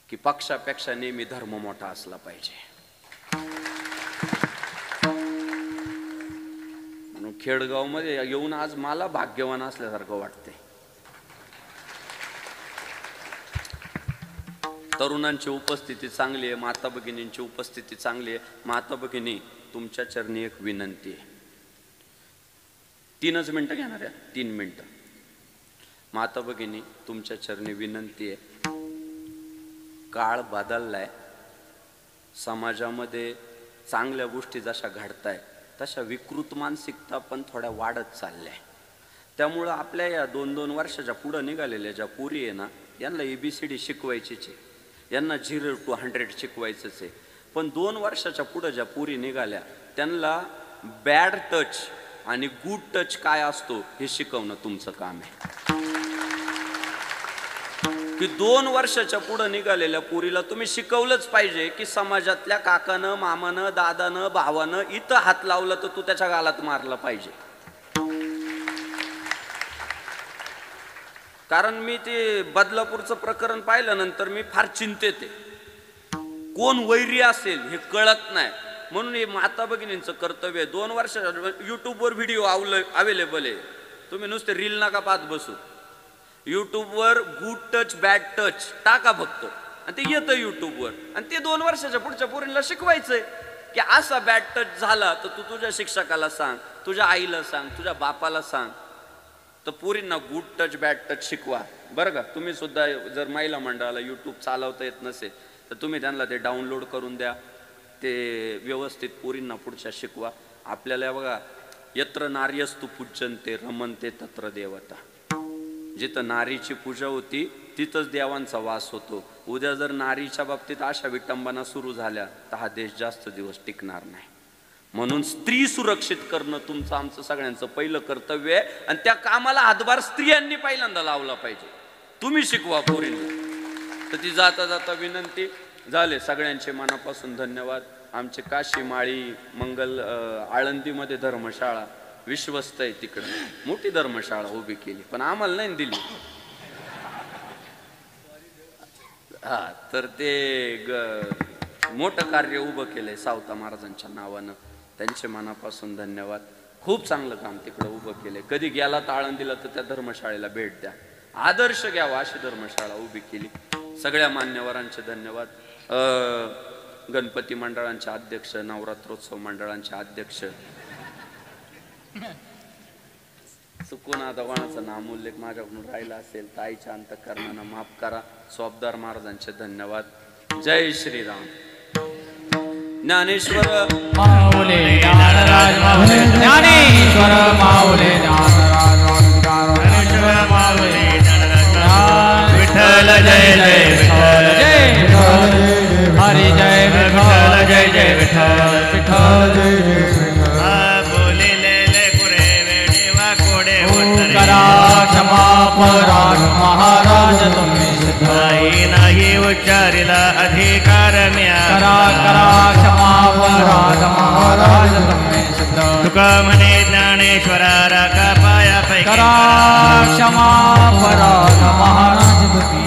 की पक्षापेक्षा नेहमी धर्म मोठा असला पाहिजे. म्हणून खेडगाव मध्ये येऊन आज मला भाग्यवान असल्यासारखं वाटतंय. तरुणांची उपस्थिती चांगली आहे, माता भगिनींची उपस्थिती चांगली आहे. माता भगिनी, तुमच्या चरणी एक विनंती आहे. 3च मिनिटं घेणार आहे, 3 मिनिटं. माता भगिनी, तुमच्या चरणी विनंती आहे. काळ बदललाय, समाजामध्ये चांगल्या गोष्टी जशा घडताय तशा विकृत मानसिकता पण थोड्या वाढत चालल्या. त्यामुळं आपल्या या 2-2 वर्षाच्या पुढं निघालेल्या ज्या पोरी आहे ना, यांना ABCD शिकवायचीच आहे, यांना 0 to 100 शिकवायचंच आहे. पण 2 वर्षाच्या पुढं ज्या पोरी निघाल्या त्यांना बॅड टच आणि गुड टच काय असतो हे शिकवणं तुमचं काम आहे. की 2 वर्षाच्या पुढं निघालेल्या पोरीला तुम्ही शिकवलंच पाहिजे की समाजातल्या काकानं, मामानं, दादानं, भावानं इथं हात लावलं तर तू त्याच्या गालात मारलं पाहिजे. कारण मी ते बदलापूरचं प्रकरण पाहिल्यानंतर मी फार चिंतेत आहे. कोण वैरी असेल हे कळत नाही. म्हणून हे माता भगिनींचं कर्तव्य आहे. 2 वर्षाच्या युट्यूबवर व्हिडिओ अवेलेबल आहे, तुम्ही नुसते रील नका पाहत बसू. युट्यूबवर गुड टच बॅड टच टाका फक्त आणि ते येतं युट्यूबवर. आणि ते 2 वर्षाच्या पुढच्या पोरींना शिकवायचंय की असा बॅड टच झाला तर तू तुझ्या शिक्षकाला सांग, तुझ्या आईला सांग, तुझ्या बापाला सांग. तर पोरींना गुड टच बॅड टच शिकवा बरं का. तुम्ही सुद्धा जर महिला मंडळाला युट्यूब चालवता येत नसेल तर तुम्ही त्यांना ते डाउनलोड करून द्या, ते व्यवस्थित पोरींना पुढच्या शिकवा. आपल्याला बघा, यत्र नार्यस्तु पूज्यन्ते रमन्ते तत्र देवता. जिथं नारीची पूजा होती तिथंच देवांचा वास होतो. उद्या जर नारीच्या बाबतीत अशा विटंबना सुरू झाल्या तर हा देश जास्त दिवस टिकणार नाही. म्हणून स्त्री सुरक्षित करणं तुमचं आमचं सगळ्यांचं पहिलं कर्तव्य आहे. आणि त्या कामाला हातभार स्त्रियांनी पहिल्यांदा लावला पाहिजे. तुम्ही शिकवा पोरींना. तर ती जाता जाता विनंती झाले. सगळ्यांचे मनापासून धन्यवाद. आमचे काशी माळी मंगल आळंदीमध्ये धर्मशाळा विश्वस्त आहे, तिकडं मोठी धर्मशाळा उभी केली, पण आम्हाला नाही दिली. हा, तर ते मोठं कार्य उभं केलंय सावता महाराजांच्या नावानं. त्यांचे मनापासून धन्यवाद. खूप चांगलं काम तिकडं उभं केलंय. कधी गेला तर आळंदीला तर त्या धर्मशाळेला भेट द्या, आदर्श घ्यावा अशी धर्मशाळा उभी केली. सगळ्या मान्यवरांचे धन्यवाद. गणपती मंडळांचे अध्यक्ष, नवरात्रोत्सव मंडळांचे अध्यक्ष, चुकून आता कोणाचा नामोल्लेख माझ्याकडून राहिला असेल तर आईच्या अंतःकरणानं माफ करा. स्वाबदार महाराजांचे धन्यवाद. जय श्रीराम. ज्ञानेश्वर माऊली ज्ञानराज माऊली ज्ञानेश्वर माऊली ज्ञानराज माऊली विठ्ठल जय जय विठ्ठल जय विठ्ठल हरी जय विठ्ठल जय जय विठ्ठल विठ्ठल जय जय बोलिलेले कुरे वेडेवा कोडे करा क्षमा पराग महाराज तुम्ही सिद्ध नाही उच्चारिला अधिकार म्या करा करा क्षमा पराग महाराज तुम्ही सिद्ध तुका म्हणे ज्ञानेश्वरा राखा पाया पैकी करा क्षमा पराग महाराज तुम्ही